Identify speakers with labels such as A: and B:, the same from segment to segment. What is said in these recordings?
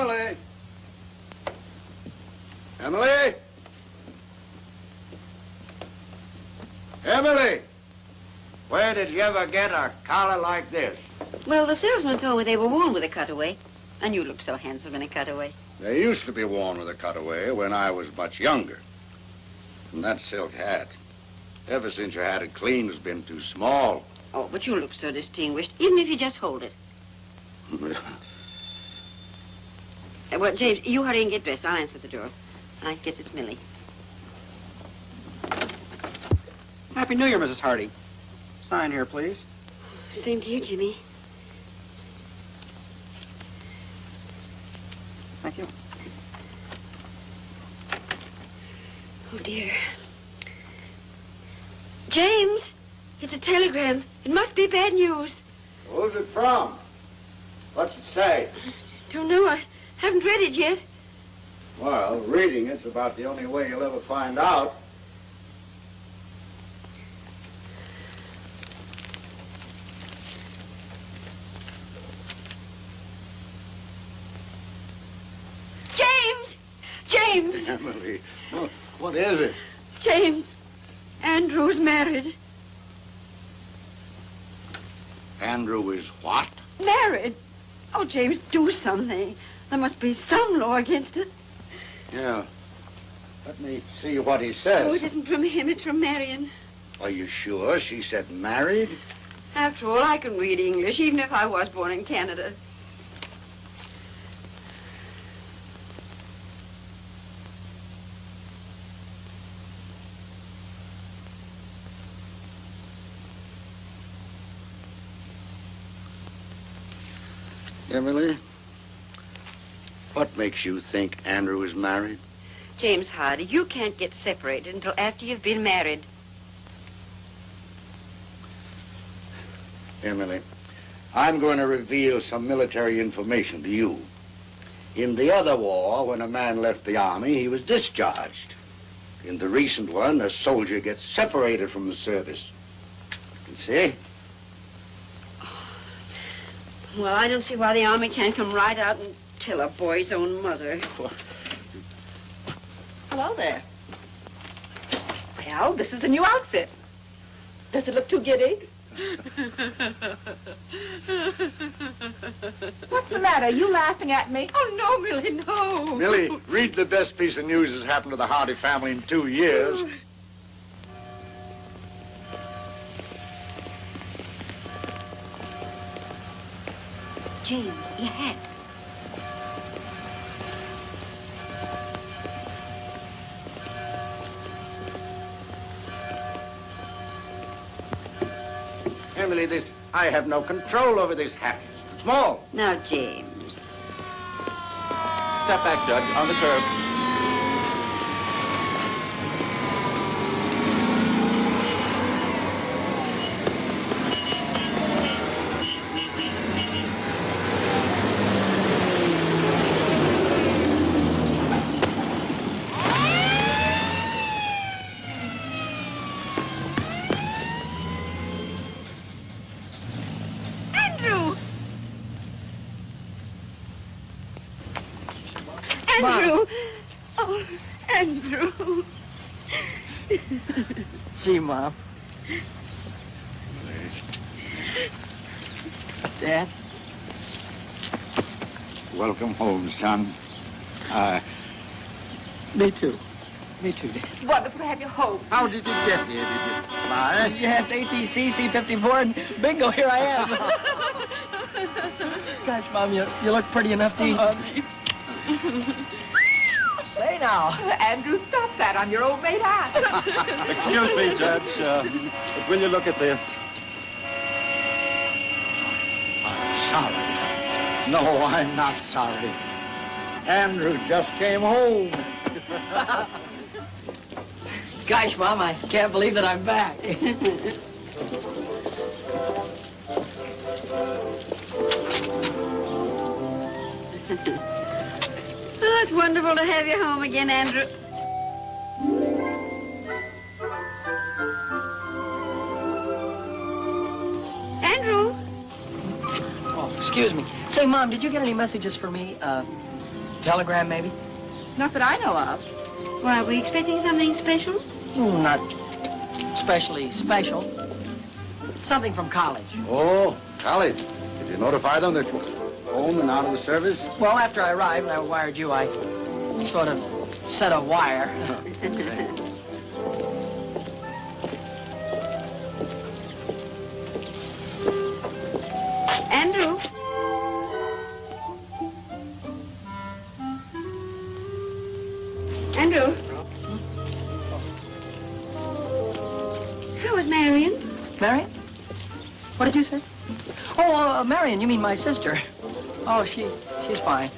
A: Emily! Emily! Emily! Where did you ever get a collar like this?
B: Well, the salesman told me they were worn with a cutaway. And you look so handsome in a cutaway.
A: They used to be worn with a cutaway when I was much younger. And that silk hat, ever since you had it cleaned, has been too small.
B: Oh, but you look so distinguished, even if you just hold it. Well, James, you hurry and get dressed. I'll answer the door. I guess it's Millie.
C: Happy New Year, Mrs. Hardy. Sign here, please.
B: Same to you, Jimmy.
C: Thank you.
B: Oh, dear. James, it's a telegram. It must be bad news.
A: Who's it from? What's it say?
B: Don't know. I haven't read it yet.
A: Well, reading it's about the only way you'll ever find out.
B: James!
A: Emily, what is it?
B: James, Andrew's married.
A: Andrew is what?
B: Married? Oh, James, do something. There must be some law against it.
A: Yeah. Let me see what he says.
B: Oh, it isn't from him, it's from Marion.
A: Are you sure she said married?
B: After all, I can read English, even if I was born in Canada.
A: Emily, what makes you think Andrew is married?
B: James Hardy, you can't get separated until after you've been married.
A: Emily, I'm going to reveal some military information to you. In the other war, when a man left the army, he was discharged. In the recent one, a soldier gets separated from the service. You see?
B: Well, I don't see why the Army can't come right out and tell a boy's own mother.
D: Hello there. Well, this is a new outfit. Does it look too giddy? What's the matter? Are you laughing at me?
B: Oh, no, Millie, no.
A: Millie, read the best piece of news that's happened to the Hardy family in 2 years.
B: James, your hat.
A: Emily, I have no control over this hat. It's too small.
B: Now, James.
C: Step back, Judge, on the curb.
B: Andrew! Oh, Andrew.
E: Gee, Mom. Dad?
A: Welcome home, son.
E: Me too. Me too, Dad.
D: Wonderful to have you home.
A: How did you get here? Did you fly?
E: Yes, ATC, C-54, and bingo, here I am. Gosh, Mom, you look pretty enough to eat. Say now.
D: Andrew, stop that. I'm your old maid aunt.
C: Excuse me, Judge, but will you look at this?
A: I'm sorry. No, I'm not sorry. Andrew just came home.
E: Gosh, Mom, I can't believe that I'm back.
B: Oh, it's wonderful to have you home again, Andrew. Andrew?
E: Oh, excuse me. Say, Mom, did you get any messages for me? Telegram, maybe?
D: Not that I know of.
B: Why, are we expecting something special?
E: Not especially special. Something from college.
A: Oh, college. Did you notify them that you were home and out of the service?
E: Well, after I arrived and I wired you, I sort of set a wire.
B: Andrew. Andrew. How is Marion?
E: Marion? What did you say? Oh, Marion, you mean my sister. Oh, she's fine.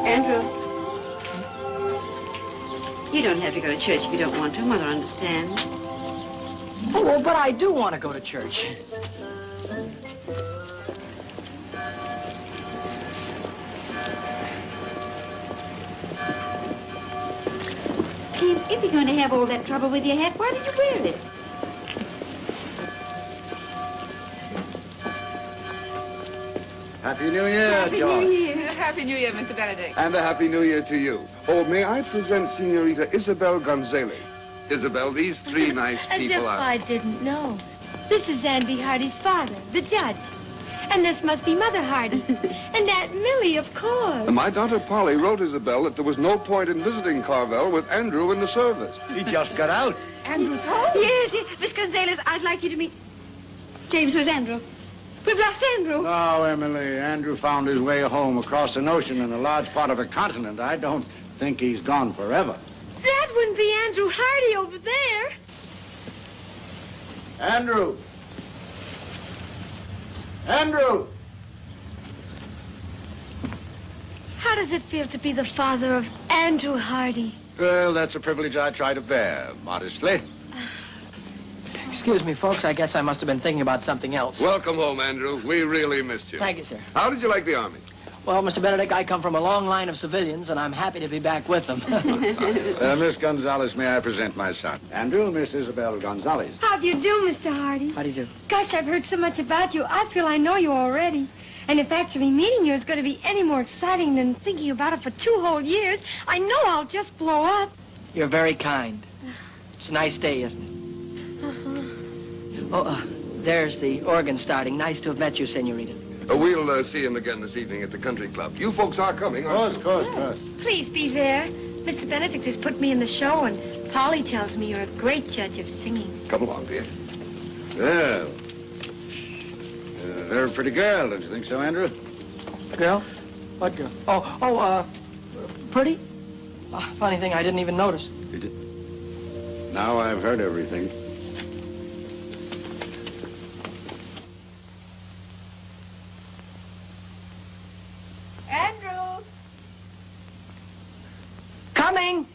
B: Andrew. You don't have to go to church if you don't want to. Mother understands.
E: Oh, well, but I do want to go to church.
B: James, if you're going to have all that trouble with your hat, why did you wear it?
A: Happy New Year,
D: Happy
A: George.
D: New Year. Happy New Year, Mr. Benedict.
F: And a Happy New Year to you. Oh, may I present Senorita Isabel Gonzalez? Isabel, these three nice people
G: As if
F: are...
G: I didn't know. This is Andy Hardy's father, the judge. And this must be Mother Hardy. And Aunt Millie, of course.
F: My daughter Polly wrote Isabel that there was no point in visiting Carvel with Andrew in the service.
A: He just got out.
D: Andrew's home?
B: Yes. Miss Gonzalez, I'd like you to meet... James, where's Andrew? We've lost Andrew.
A: No, Emily. Andrew found his way home across an ocean in a large part of a continent. I don't think he's gone forever.
G: That wouldn't be Andrew Hardy over there.
A: Andrew! Andrew!
G: How does it feel to be the father of Andrew Hardy?
A: Well, that's a privilege I try to bear, modestly.
E: Excuse me, folks. I guess I must have been thinking about something else.
F: Welcome home, Andrew. We really missed you.
E: Thank you, sir.
F: How did you like the Army?
E: Well, Mr. Benedict, I come from a long line of civilians, and I'm happy to be back with them.
A: Miss Gonzalez, may I present my son? Andrew, Miss Isabel Gonzalez.
G: How do you do, Mr. Hardy?
E: How do you do?
G: Gosh, I've heard so much about you. I feel I know you already. And if actually meeting you is going to be any more exciting than thinking about it for 2 whole years, I know I'll just blow up.
E: You're very kind. It's a nice day, isn't it? Oh, there's the organ starting. Nice to have met you, Senorita.
F: We'll see him again this evening at the country club. You folks are coming, aren't you?
A: Of course.
G: Please be there. Mr. Benedict has put me in the show, and Polly tells me you're a great judge of singing.
F: Come along, dear.
A: Well, very pretty girl, don't you think so, Andrew?
E: Girl? What girl? Pretty? Funny thing, I didn't even notice.
A: You did? Now I've heard everything.
D: Andrew!
E: Coming!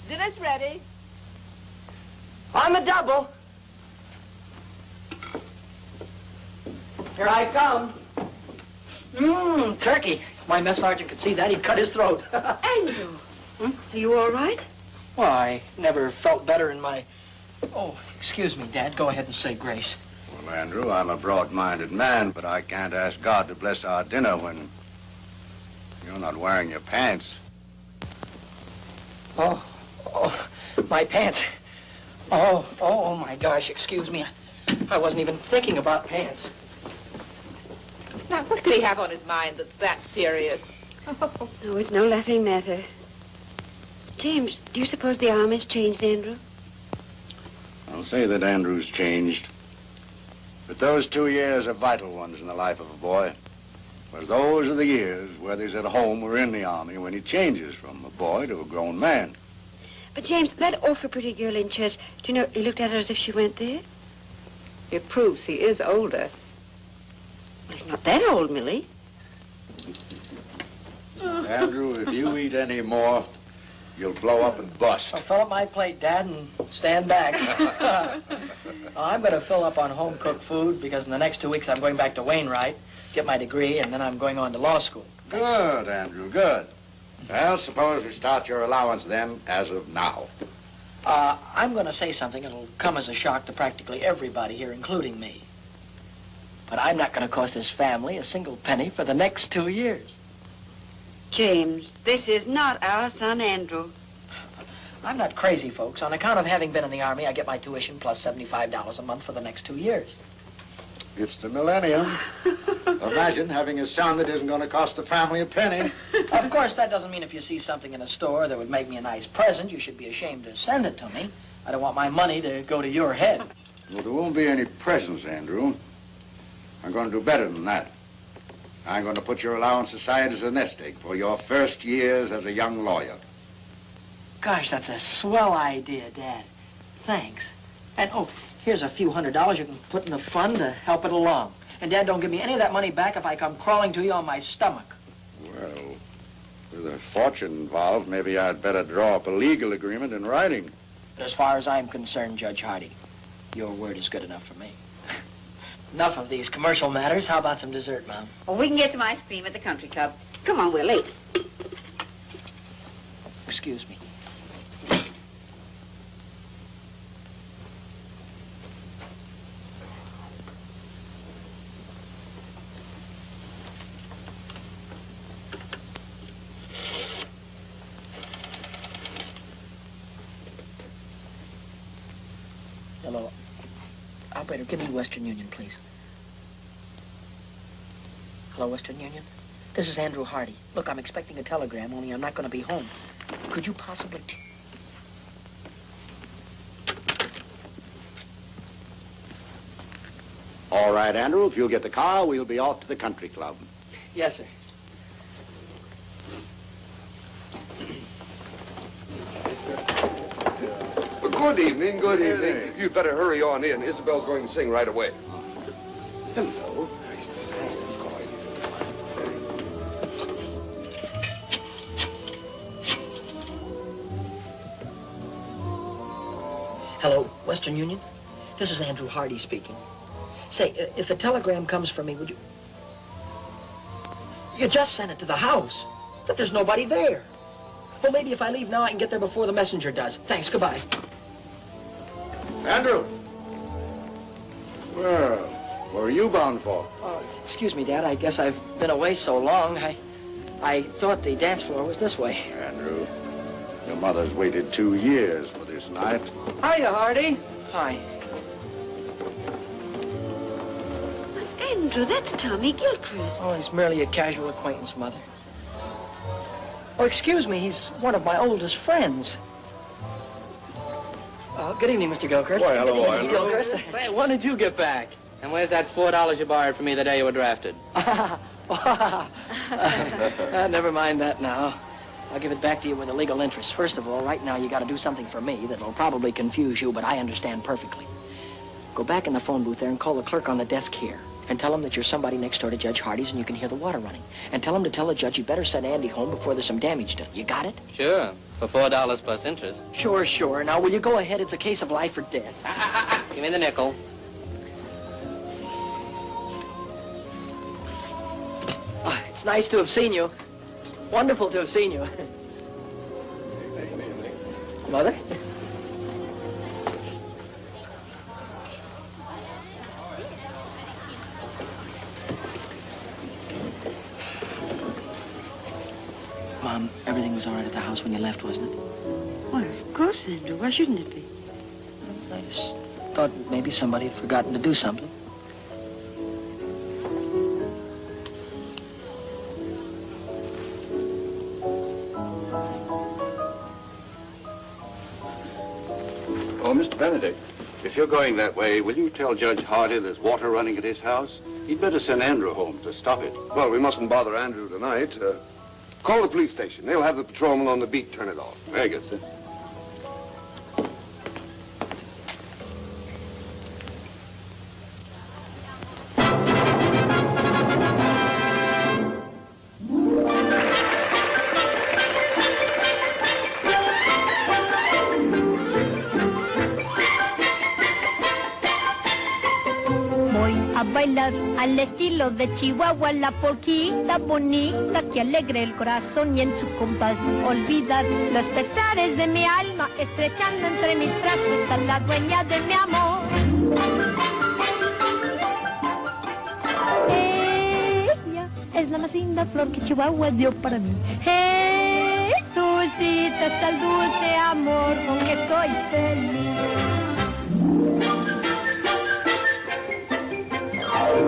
D: Dinner's ready.
E: On the double. Here I come. Turkey. If my mess sergeant could see that, he'd cut his throat.
B: Andrew. Are you all right?
E: Well, I never felt better in my... Oh, excuse me, Dad. Go ahead and say grace.
A: Well, Andrew, I'm a broad-minded man, but I can't ask God to bless our dinner when you're not wearing your pants.
E: Oh, my pants. Oh, my gosh, excuse me. I wasn't even thinking about pants.
D: Now, what could he have on his mind that's that serious?
B: Oh, it's no laughing matter. James, do you suppose the Army's changed Andrew?
A: I'll say that Andrew's changed. But those 2 years are vital ones in the life of a boy. Whereas those are the years, whether he's at home or in the Army, when he changes from a boy to a grown man.
B: But, James, that awful pretty girl in church, do you know, he looked at her as if she went there?
D: It proves he is older.
B: Well, he's not that old, Millie.
A: Andrew, if you eat any more, You'll blow up and bust.
E: Well, fill up my plate, Dad, and stand back. I'm going to fill up on home-cooked food because in the next 2 weeks I'm going back to Wainwright, get my degree, and then I'm going on to law school.
A: Good, Andrew, good. Well, suppose we start your allowance then as of now.
E: I'm going to say something that'll come as a shock to practically everybody here, including me. But I'm not going to cost this family a single penny for the next 2 years.
B: James, this is not our son, Andrew.
E: I'm not crazy, folks. On account of having been in the Army, I get my tuition plus $75 a month for the next 2 years.
A: It's the millennium. Imagine having a son that isn't going to cost the family a penny.
E: Of course, that doesn't mean if you see something in a store that would make me a nice present, you should be ashamed to send it to me. I don't want my money to go to your head.
A: Well, there won't be any presents, Andrew. I'm going to do better than that. I'm going to put your allowance aside as a nest egg for your first years as a young lawyer.
E: Gosh, that's a swell idea, Dad. Thanks. And, oh, here's a few $100s you can put in the fund to help it along. And, Dad, don't give me any of that money back if I come crawling to you on my stomach.
A: Well, with a fortune involved, maybe I'd better draw up a legal agreement in writing.
E: But as far as I'm concerned, Judge Hardy, your word is good enough for me. Enough of these commercial matters. How about some dessert, Mom?
B: Well, we can get some ice cream at the country club. Come on, we're late.
E: Excuse me. Hello. Operator, give me Western Union, please. Hello, Western Union? This is Andrew Hardy. Look, I'm expecting a telegram, only I'm not going to be home. Could you possibly...
A: All right, Andrew, if you'll get the car, we'll be off to the country club.
E: Yes, sir.
F: Good evening, good evening. You'd better hurry on in. Isabel's going to sing right away. Hello. Nice to call you.
E: Hello, Western Union? This is Andrew Hardy speaking. Say, if a telegram comes for me, would you... You just sent it to the house, but there's nobody there. Well, maybe if I leave now, I can get there before the messenger does. Thanks, goodbye.
A: Andrew! Well, where are you bound for?
E: Excuse me, Dad. I guess I've been away so long. I thought the dance floor was this way.
A: Andrew, your mother's waited 2 years for this night.
E: Hiya, Hardy. Hi.
B: Andrew, that's Tommy Gilchrist.
E: Oh, he's merely a casual acquaintance, Mother. Oh, excuse me. He's one of my oldest friends. Good evening, Mr. Gilchrist.
F: Why, hello,
E: Good evening,
F: Andrew.
E: Mr. Gilchrist.
C: Hey, when did you get back? And where's that $4 you borrowed from me the day you were drafted?
E: Never mind that now. I'll give it back to you with a legal interest. First of all, right now you got to do something for me that'll probably confuse you, but I understand perfectly. Go back in the phone booth there and call the clerk on the desk here. And tell him that you're somebody next door to Judge Hardy's and you can hear the water running. And tell him to tell the judge you better send Andy home before there's some damage done. You got it?
C: Sure, for $4 plus interest.
E: Sure, sure. Now, will you go ahead? It's a case of life or death.
C: Give me the nickel.
E: It's nice to have seen you. Wonderful to have seen you. Mother? Mom, everything was all right at the house when you left, wasn't it?
B: Well, of course, Andrew. Why shouldn't it be?
E: I just thought maybe somebody had forgotten to do something.
F: Oh, Mr. Benedict, if you're going that way, will you tell Judge Hardy there's water running at his house? He'd better send Andrew home to stop it. Well, we mustn't bother Andrew tonight. Call the police station. They'll have the patrolman on the beat turn it off. Very good, sir.
G: bailar al estilo de Chihuahua, la polquita bonita que alegre el corazón y en su compás olvidar los pesares de mi alma, estrechando entre mis brazos a la dueña de mi amor. Ella es la más linda flor que Chihuahua dio para mí. Jesucita, está el dulce amor con que soy feliz.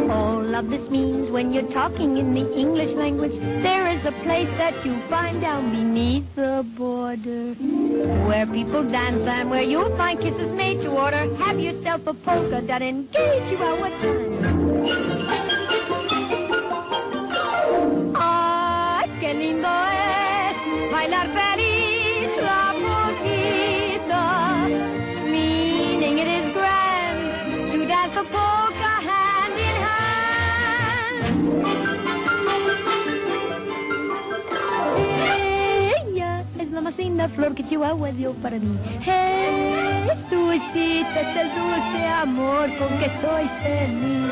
G: All of this means when you're talking in the English language, there is a place that you find down beneath the border, where people dance and where you'll find kisses made to order. Have yourself a polka dot engage you at what time. Ay, qué lindo es bailar feliz la polquita, meaning it is grand to dance a polka hand in hand. Ella es la más linda flor que Chihuahua dio para mí. Jesucita, es el dulce amor con que soy feliz.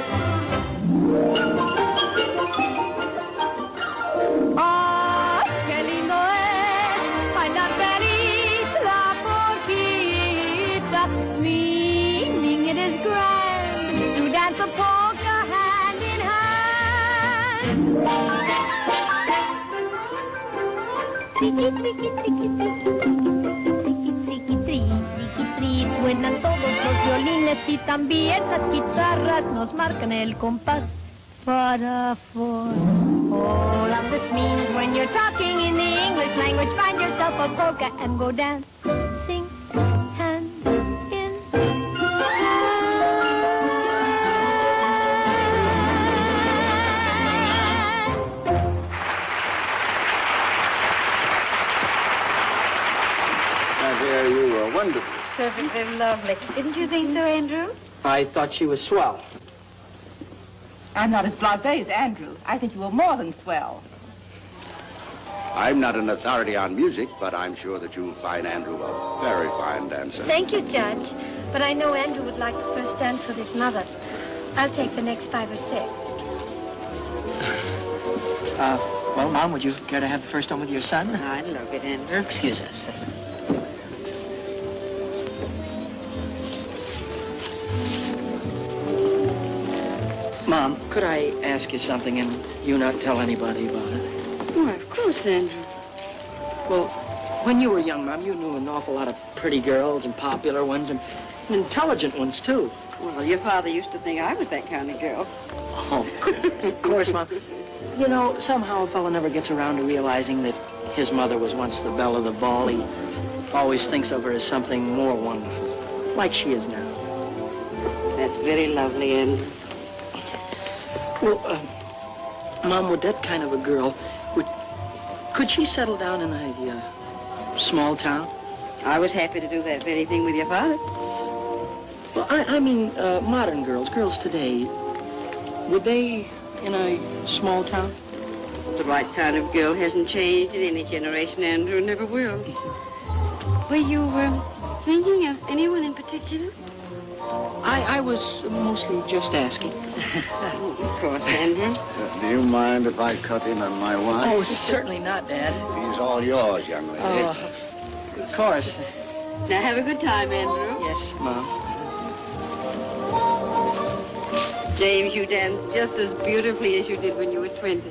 G: ¡Ay, qué lindo es bailar feliz la polquita! Meaning it is grand to dance a polka hand in hand. Triqui, triqui, triqui, triqui, triqui, triqui, suenan todos los violines y también las guitarras nos marcan el compás para four. All of this means when you're talking in the English language, find yourself a polka and go dance, sing, hand in
A: My dear, you were wonderful.
B: Perfectly lovely. Didn't you think so, Andrew?
E: I thought she was swell.
D: I'm not as blasé as Andrew. I think you were more than swell.
A: I'm not an authority on music, but I'm sure that you'll find Andrew a very fine dancer.
G: Thank you, Judge. But I know Andrew would like the first dance with his mother. I'll take the next 5 or 6.
E: Well, Mom, would you care to have the first one with your son?
B: I'd love it, Andrew.
E: Excuse us. Mom, could I ask you something and you not tell anybody about it?
B: Why, of course, Andrew.
E: Well, when you were young, Mom, you knew an awful lot of pretty girls and popular ones and intelligent ones, too.
B: Well, your father used to think I was that kind of girl.
E: Oh, of course, Mom. You know, somehow a fellow never gets around to realizing that his mother was once the belle of the ball. He always thinks of her as something more wonderful, like she is now.
B: That's very lovely, Andrew.
E: Well, Mom, would that kind of a girl, could she settle down in a small town?
B: I was happy to do that very thing with your father.
E: Well, I mean, modern girls today, would they in a small town?
B: The right kind of girl hasn't changed in any generation, Andrew, and never will. Were you thinking of anyone in particular?
E: I was mostly just asking.
B: Of course, Andrew.
A: Do you mind if I cut in on my wine?
E: Oh, certainly not, Dad.
A: He's all yours, young lady.
E: Oh, of course.
B: Now, have a good time, Andrew.
E: Yes, Mom.
B: James, you danced just as beautifully as you did when you were 20.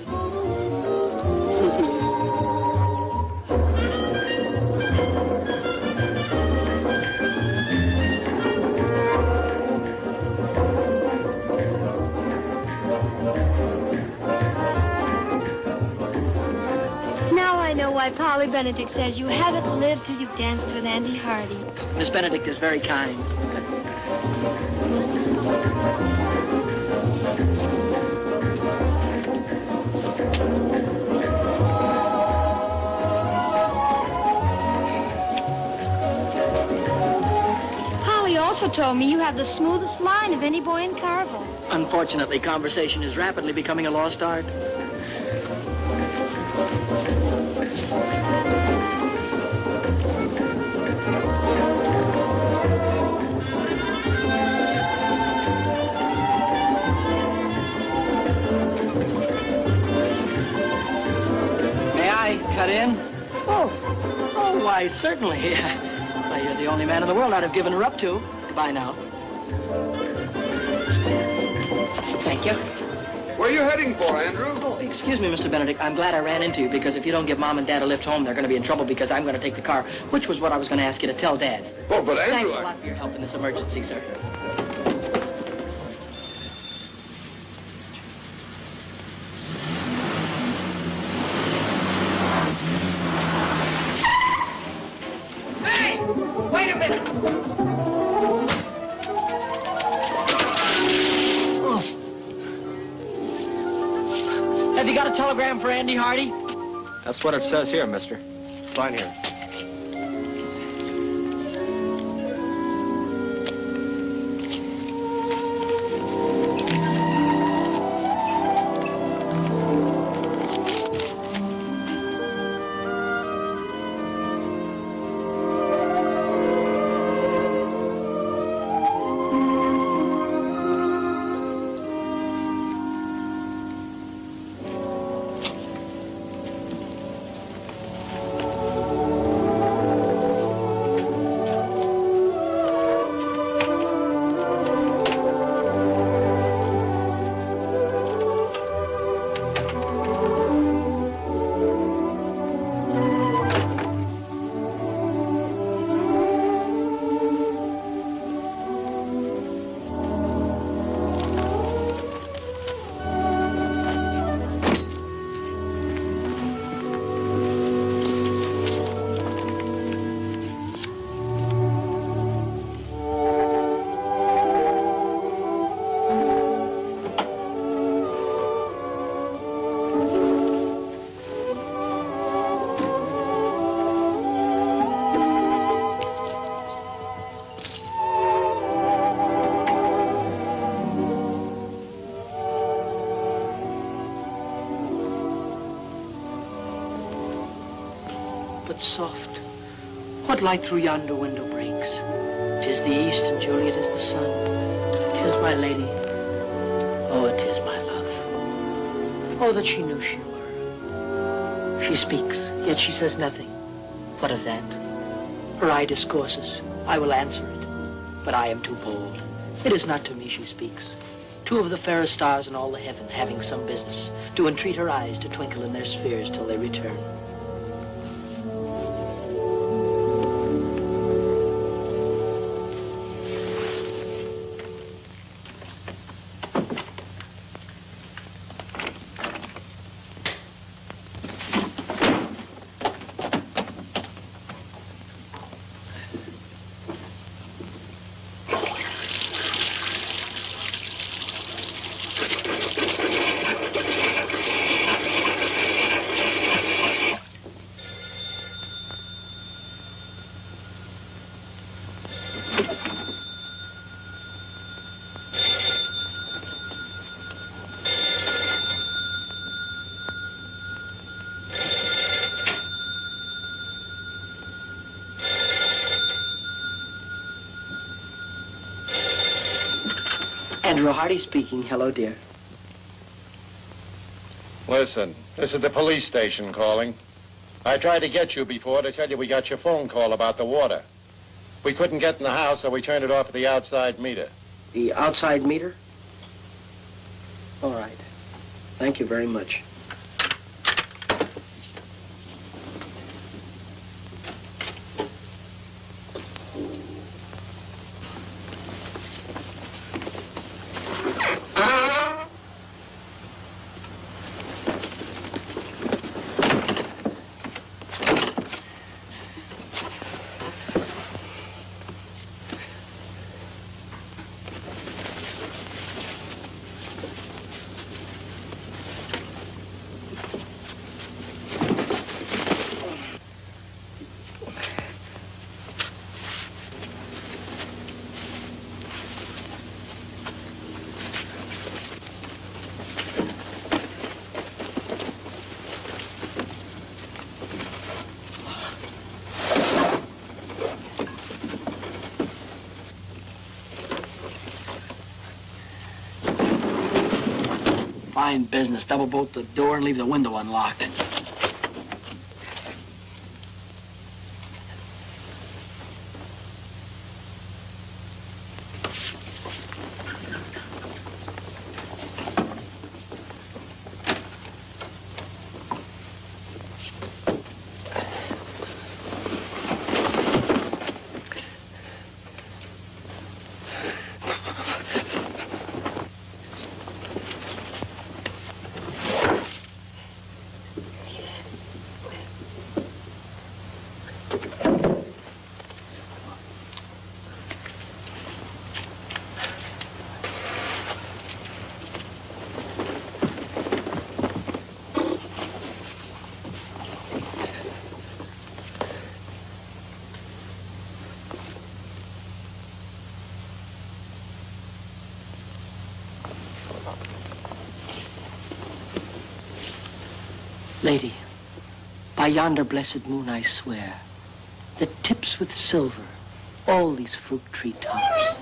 G: Now I know why Polly Benedict says you haven't lived till you've danced with Andy Hardy.
E: Miss Benedict is very kind.
G: Polly also told me you have the smoothest line of any boy in Carville.
E: Unfortunately, conversation is rapidly becoming a lost art. certainly. Well, you're the only man in the world I'd have given her up to. Goodbye now. Thank you.
F: Where are you heading for, Andrew?
E: Oh, excuse me, Mr. Benedict. I'm glad I ran into you, because if you don't give Mom and Dad a lift home, they're going to be in trouble because I'm going to take the car, which was what I was going to ask you to tell Dad.
F: Oh, but Andrew...
E: Thanks a lot for your help in this emergency, sir.
C: Hey! Wait a minute!
E: Have you got a telegram for Andy Hardy?
C: That's what it says here, mister. Sign here.
E: Soft. What light through yonder window breaks? 'Tis the east, and Juliet is the sun. 'Tis my lady. Oh, it is my love. Oh, that she knew she were. She speaks, yet she says nothing. What of that? Her eye discourses. I will answer it. But I am too bold. It is not to me she speaks. Two of the fairest stars in all the heaven, having some business, do entreat her eyes to twinkle in their spheres till they return. Andrew Hardy speaking. Hello, dear.
H: Listen, this is the police station calling. I tried to get you before to tell you we got your phone call about the water. We couldn't get in the house, so we turned it off at the outside meter.
E: The outside meter? All right. Thank you very much. Fine business. Double bolt the door and leave the window unlocked. Lady, by yonder blessed moon I swear, that tips with silver all these fruit tree tops.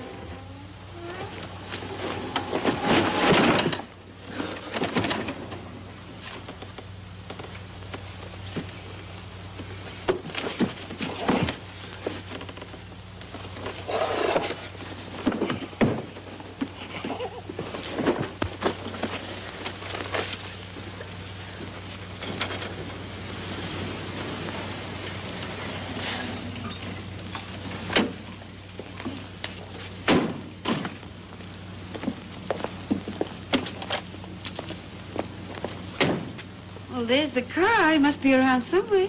B: Well, there's the car. He must be around somewhere.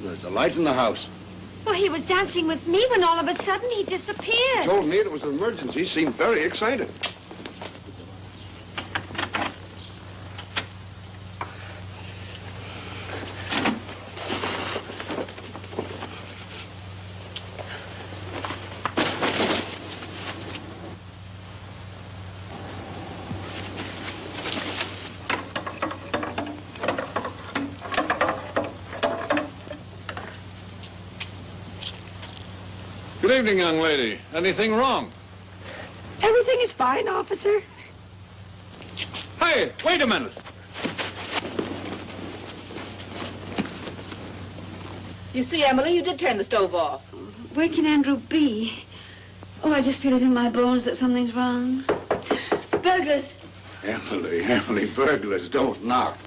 A: There's a light in the house.
G: Well, he was dancing with me when all of a sudden he disappeared.
F: He told me it was an emergency. He seemed very excited.
H: Good evening, young lady. Anything wrong?
G: Everything is fine, officer.
H: Hey, wait a minute.
D: You see, Emily, you did turn the stove off.
B: Where can Andrew be? Oh, I just feel it in my bones that something's wrong. Burglars.
A: Emily, burglars don't knock.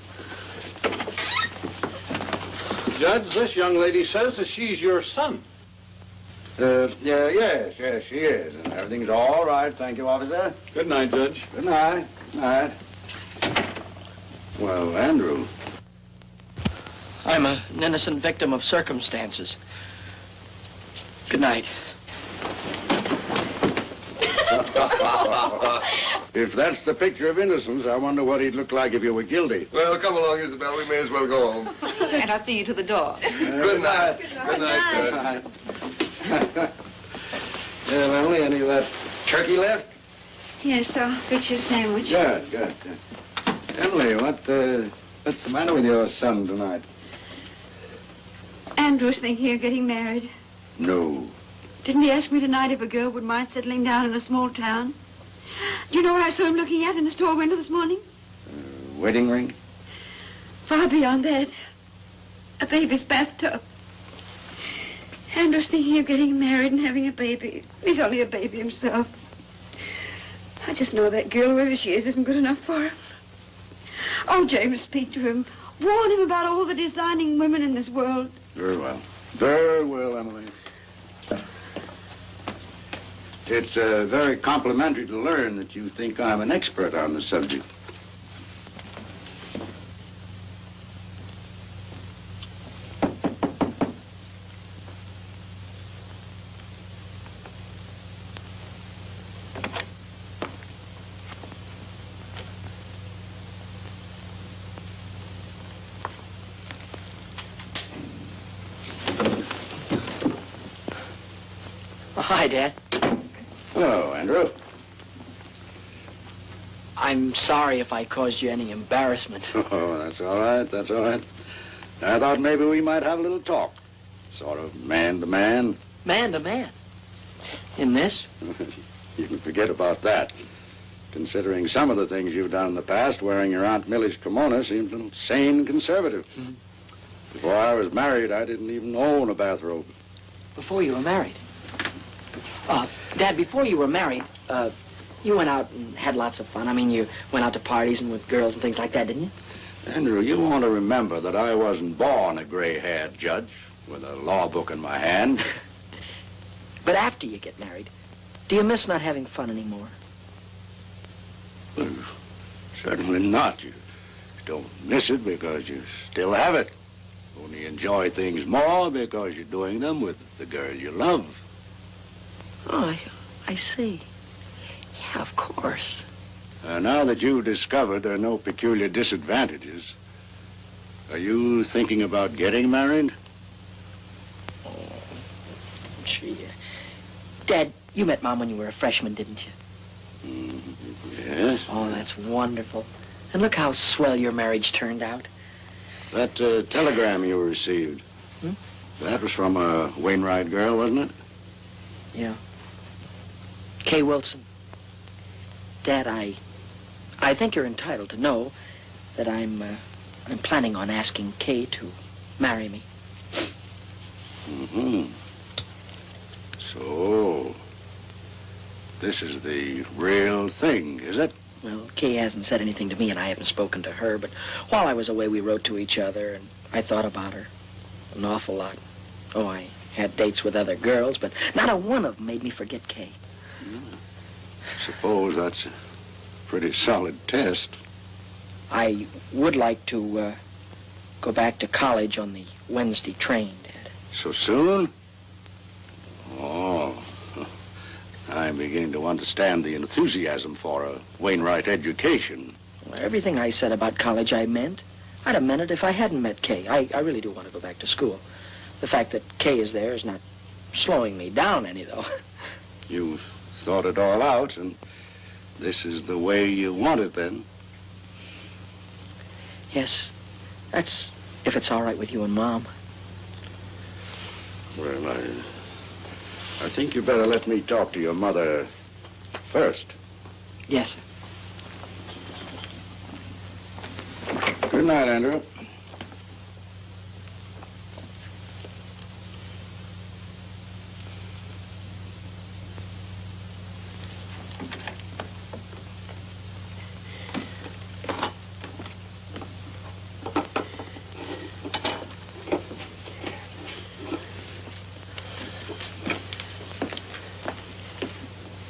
H: Judge, this young lady says that she's your son.
A: Yes, she is. And everything's all right. Thank you, officer.
H: Good night, Judge.
A: Good night. Good night. Well, Andrew.
E: I'm an innocent victim of circumstances. Good night.
A: If that's the picture of innocence, I wonder what he'd look like if you were guilty.
F: Well, come along, Isabel. We may as well go home.
D: And I'll see you to the door.
F: Good night. Good night, Judge.
A: Well, Emily, any of that turkey left?
B: Yes, I'll fix your sandwich.
A: Good. Emily, what's the matter with your son tonight?
B: Andrew's thinking of getting married.
A: No.
B: Didn't he ask me tonight if a girl would mind settling down in a small town? Do you know what I saw him looking at in the store window this morning?
A: Wedding ring?
B: Far beyond that. A baby's bathtub. Andrew's thinking of getting married and having a baby. He's only a baby himself. I just know that girl, wherever she is, isn't good enough for him. Oh, James, speak to him. Warn him about all the designing women in this world.
A: Very well. Very well, Emily. It's very complimentary to learn that you think I'm an expert on the subject.
E: Hi, Dad.
A: Hello, Andrew.
E: I'm sorry if I caused you any embarrassment.
A: Oh, that's all right. That's all right. I thought maybe we might have a little talk. Sort of man to man.
E: Man to man? In this?
A: You can forget about that. Considering some of the things you've done in the past, wearing your Aunt Millie's kimono seems a little sane and conservative.
E: Hmm.
A: Before I was married, I didn't even own a bathrobe.
E: Before you were married? Dad, before you were married, you went out and had lots of fun. I mean, you went out to parties and with girls and things like that, didn't you?
A: Andrew, you want to remember that I wasn't born a gray-haired judge with a law book in my hand.
E: But after you get married, do you miss not having fun anymore?
A: Well, certainly not. You don't miss it because you still have it. Only enjoy things more because you're doing them with the girl you love.
E: Oh, I see. Yeah, of course.
A: Now that you've discovered there are no peculiar disadvantages, are you thinking about getting married?
E: Oh, gee. Dad, you met Mom when you were a freshman, didn't you?
A: Yes.
E: Oh, that's wonderful. And look how swell your marriage turned out.
A: That telegram you received, that was from a Wainwright girl, wasn't it?
E: Yeah. Kay Wilson. Dad, I think you're entitled to know that I'm planning on asking Kay to marry me.
A: Mm-hmm. So, this is the real thing, is it?
E: Well, Kay hasn't said anything to me, and I haven't spoken to her, but while I was away, we wrote to each other, and I thought about her an awful lot. Oh, I had dates with other girls, but not a one of them made me forget Kay.
A: Suppose that's a pretty solid test.
E: I would like to go back to college on the Wednesday train, Dad.
A: So soon? Oh, I'm beginning to understand the enthusiasm for a Wainwright education.
E: Well, everything I said about college I meant. I'd have meant it if I hadn't met Kay. I really do want to go back to school. The fact that Kay is there is not slowing me down any, though.
A: You've thought it all out, and this is the way you want it, then?
E: Yes, that's if it's all right with you and Mom.
A: Well, I think you better let me talk to your mother first.
E: Yes, sir.
A: Good night, Andrew.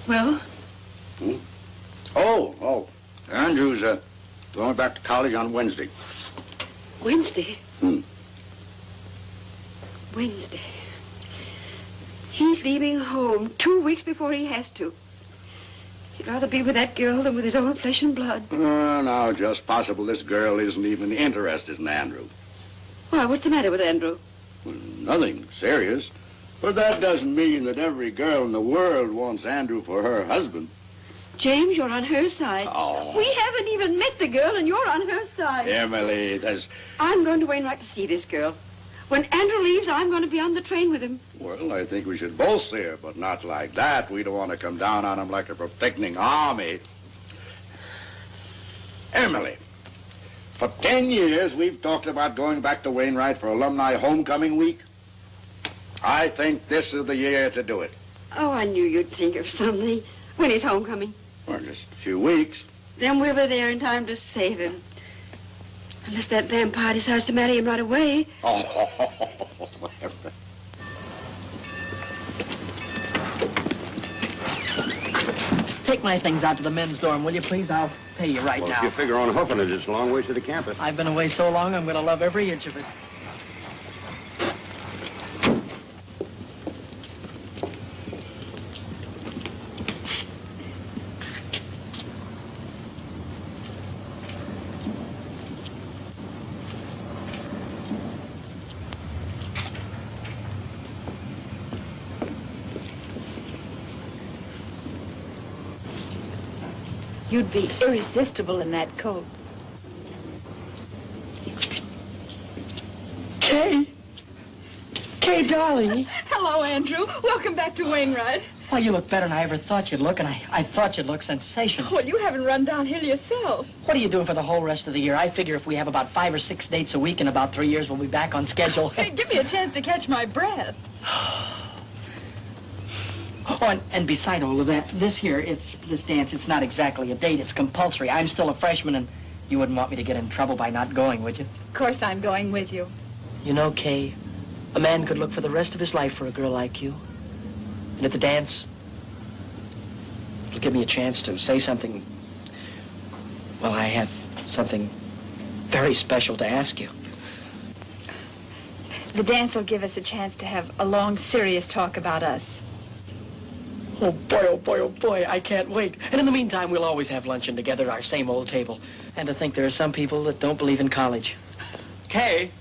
B: Well?
A: Oh. Andrew's going back to college on Wednesday.
B: Wednesday? Wednesday. He's leaving home 2 weeks before he has to. He'd rather be with that girl than with his own flesh and blood.
A: Now, just possible this girl isn't even interested in Andrew.
B: Why, what's the matter with Andrew?
A: Well, nothing serious. But that doesn't mean that every girl in the world wants Andrew for her husband.
B: James, you're on her side.
A: Oh.
B: We haven't even met the girl, and you're on her side.
A: Emily,
B: I'm going to Wainwright to see this girl. When Andrew leaves, I'm going to be on the train with him.
A: Well, I think we should both see her, but not like that. We don't want to come down on him like a protecting army. Emily, for 10 years, we've talked about going back to Wainwright for alumni homecoming week. I think this is the year to do it.
B: Oh, I knew you'd think of something. When is homecoming?
A: Well, just a few weeks.
B: Then we'll be there in time to save him. Unless that vampire decides to marry him right away.
E: Take my things out to the men's dorm, will you, please? I'll pay you right now.
F: If you figure on hoofing it, it's a long ways to the campus.
E: I've been away so long, I'm going to love every inch of it.
D: You'd be irresistible in that coat.
E: Kay, darling.
D: Hello, Andrew. Welcome back to Wainwright.
E: Well, you look better than I ever thought you'd look, and I thought you'd look sensational.
D: Well, you haven't run downhill yourself.
E: What are you doing for the whole rest of the year? I figure if we have about 5 or 6 dates a week in about 3 years, we'll be back on schedule.
D: Hey, give me a chance to catch my breath.
E: Oh, and beside all of that, this dance, it's not exactly a date. It's compulsory. I'm still a freshman, and you wouldn't want me to get in trouble by not going, would you?
D: Of course I'm going with you.
E: You know, Kay, a man could look for the rest of his life for a girl like you. And at the dance, it'll give me a chance to say something. Well, I have something very special to ask you.
D: The dance will give us a chance to have a long, serious talk about us.
E: Oh, boy, I can't wait. And in the meantime, we'll always have luncheon together at our same old table. And to think there are some people that don't believe in college.
C: Kay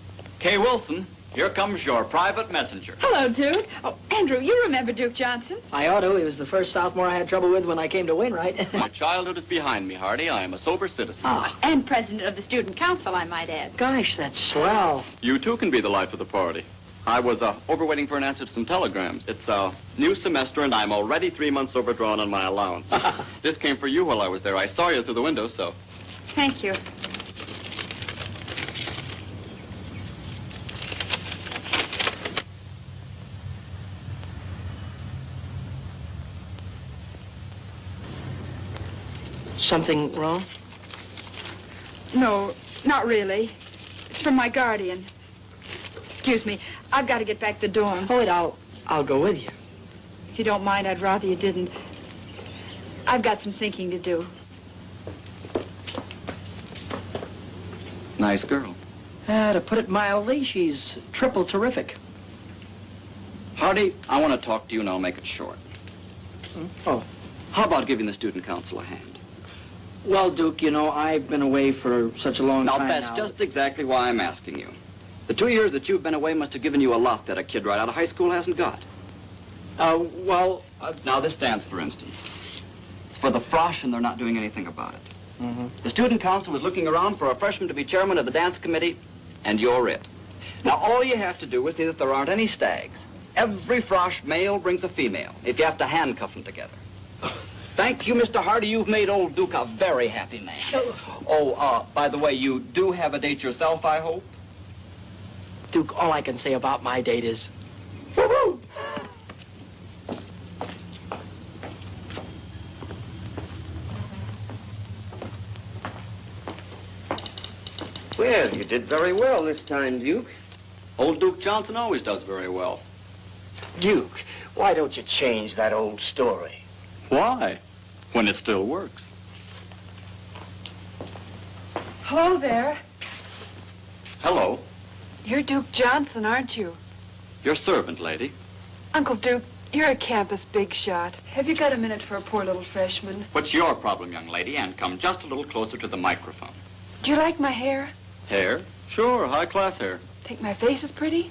C: Wilson.
I: Here comes your private messenger.
B: Hello, Duke. Oh, Andrew, you remember Duke Johnson?
E: I ought to. He was the first sophomore I had trouble with when I came to Wainwright.
I: My childhood is behind me, Hardy. I am a sober citizen.
B: And president of the student council, I might add.
E: Gosh, that's swell.
I: You, too, can be the life of the party. I was overwaiting for an answer to some telegrams. It's a new semester, and I'm already 3 months overdrawn on my allowance. This came for you while I was there. I saw you through the window, so...
B: Thank you.
E: Something wrong?
B: No, not really. It's from my guardian. Excuse me. I've got to get back to the dorm.
E: Oh, wait, I'll go with you.
B: If you don't mind, I'd rather you didn't. I've got some thinking to do.
I: Nice girl.
E: To put it mildly, she's triple terrific.
I: Hardy, I want to talk to you, and I'll make it short.
E: Oh.
I: How about giving the student council a hand?
E: Well, Duke, you know, I've been away for such a long time now.
I: That's just exactly why I'm asking you. The 2 years that you've been away must have given you a lot that a kid right out of high school hasn't got. Now, this dance, for instance. It's for the frosh, and they're not doing anything about it.
E: Mm-hmm.
I: The student council was looking around for a freshman to be chairman of the dance committee, and you're it. Now, all you have to do is see that there aren't any stags. Every frosh male brings a female, if you have to handcuff them together. Thank you, Mr. Hardy. You've made old Duke a very happy man. Oh, by the way, you do have a date yourself, I hope?
E: Duke, all I can say about my date is...
I: Woo-hoo!
J: Well, you did very well this time, Duke.
I: Old Duke Johnson always does very well.
J: Duke, why don't you change that old story?
I: Why? When it still works.
B: Hello there.
I: Hello.
B: You're Duke Johnson, aren't you?
I: Your servant, lady.
B: Uncle Duke, you're a campus big shot. Have you got a minute for a poor little freshman?
I: What's your problem, young lady? And come just a little closer to the microphone.
B: Do you like my hair?
I: Hair? Sure, high-class hair.
B: Think my face is pretty?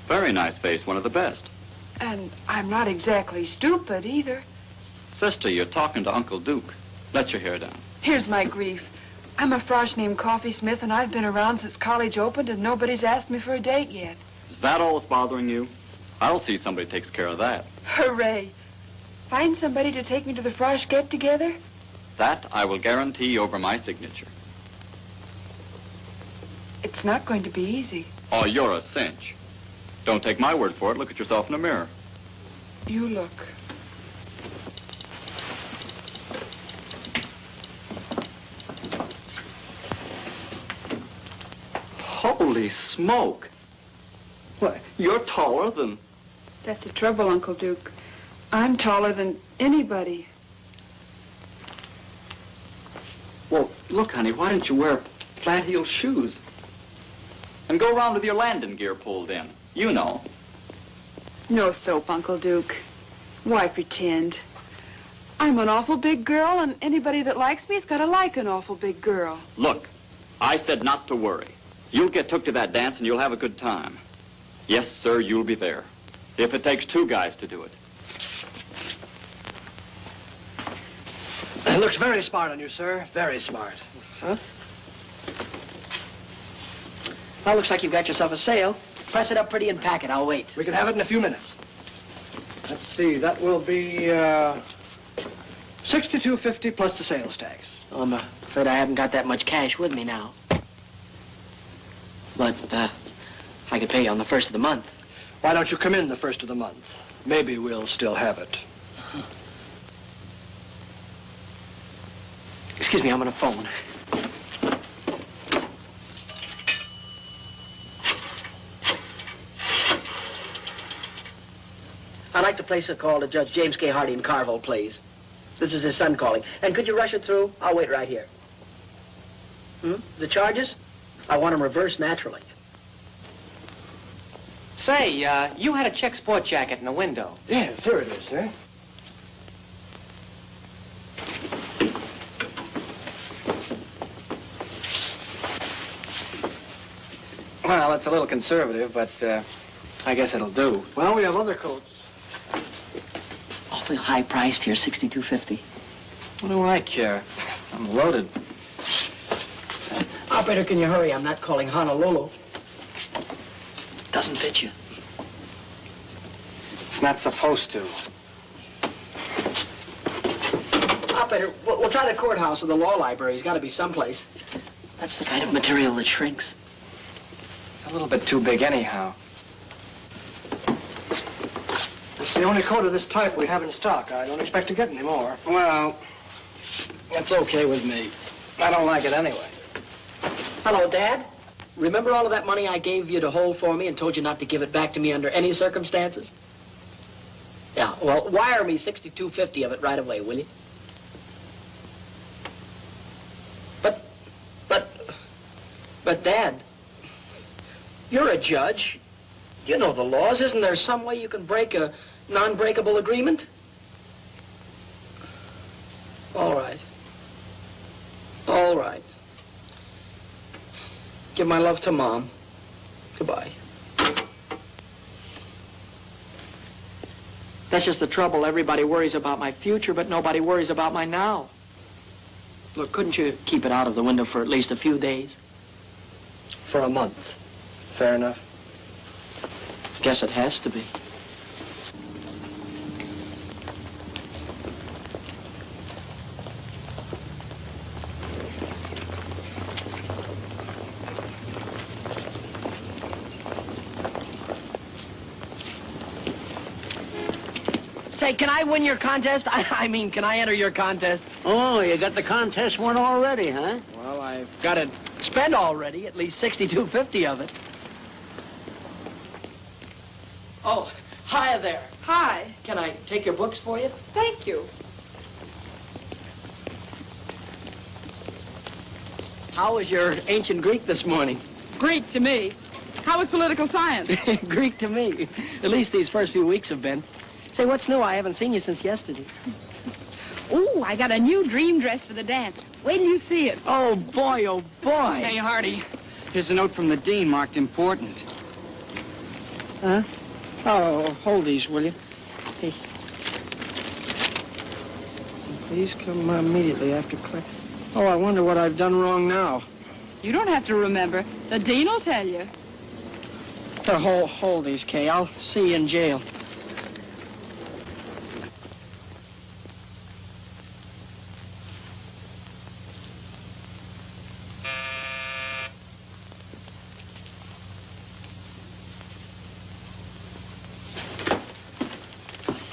I: Very nice face, one of the best.
B: And I'm not exactly stupid either.
I: Sister, you're talking to Uncle Duke. Let your hair down.
B: Here's my grief. I'm a frosh named Coffee Smith, and I've been around since college opened, and nobody's asked me for a date yet.
I: Is that all that's bothering you? I'll see somebody takes care of that.
B: Hooray. Find somebody to take me to the frosh get-together?
I: That I will guarantee over my signature.
B: It's not going to be easy.
I: Oh, you're a cinch. Don't take my word for it. Look at yourself in the mirror.
B: You look.
I: Holy smoke. Why, you're taller than...
B: That's the trouble, Uncle Duke. I'm taller than anybody.
I: Well, look, honey, why don't you wear flat-heeled shoes? And go around with your landing gear pulled in. You know.
B: No soap, Uncle Duke. Why pretend? I'm an awful big girl, and anybody that likes me has got to like an awful big girl.
I: Look, I said not to worry. You'll get took to that dance, and you'll have a good time. Yes, sir, you'll be there. If it takes 2 guys to do it.
E: It looks very smart on you, sir. Very smart. Huh? Well, looks like you've got yourself a sale. Press it up pretty and pack it. I'll wait.
C: We can have it in a few minutes. Let's see. That will be $62.50 plus the sales tax.
E: Oh, I'm afraid I haven't got that much cash with me now. But I could pay you on the 1st of the month.
C: Why don't you come in the 1st of the month? Maybe we'll still have it.
E: Excuse me, I'm on a phone. I'd like to place a call to Judge James K. Hardy in Carville, please. This is his son calling. And could you rush it through? I'll wait right here. The charges? I want them reversed naturally.
K: Say, you had a check sport jacket in the window.
C: Yes, here it is, sir. Well, it's a little conservative, but I guess it'll do.
E: Well, we have other coats. Awfully high priced here, $62.50.
C: What do I care? I'm loaded.
E: Operator, can you hurry? I'm not calling Honolulu. Doesn't fit you.
C: It's not supposed to.
E: Operator, we'll try the courthouse or the law library. He's got to be someplace. That's the kind of material that shrinks.
C: It's a little bit too big anyhow. It's the only coat of this type we have in stock. I don't expect to get any more. Well, that's okay with me. I don't like it anyway.
E: Hello, Dad. Remember all of that money I gave you to hold for me and told you not to give it back to me under any circumstances? Yeah, well, wire me $62.50 of it right away, will you? But, Dad, you're a judge. You know the laws. Isn't there some way you can break a non-breakable agreement? All right. All right. Give my love to Mom. Goodbye. That's just the trouble. Everybody worries about my future, but nobody worries about my now. Look, couldn't you keep it out of the window for at least a few days?
C: For a month. Fair enough.
E: Guess it has to be. Say, can I win your contest? I mean, can I enter your contest?
A: Oh, you got the contest won already, huh?
E: Well, I've got it spent already, at least $62.50 of it. Oh, hi there.
B: Hi.
E: Can I take your books for you?
B: Thank you.
E: How was your ancient Greek this morning?
D: Greek to me. How was political science?
E: Greek to me. At least these first few weeks have been. Say, what's new? I haven't seen you since yesterday.
D: Ooh, I got a new dream dress for the dance. Wait till you see it.
E: Oh, boy, oh, boy.
C: Hey, Hardy. Here's a note from the dean marked important.
E: Huh? Oh, hold these, will you? Hey. Please come immediately after class. Oh, I wonder what I've done wrong now.
D: You don't have to remember. The dean will tell you.
E: Hold these, Kay. I'll see you in jail.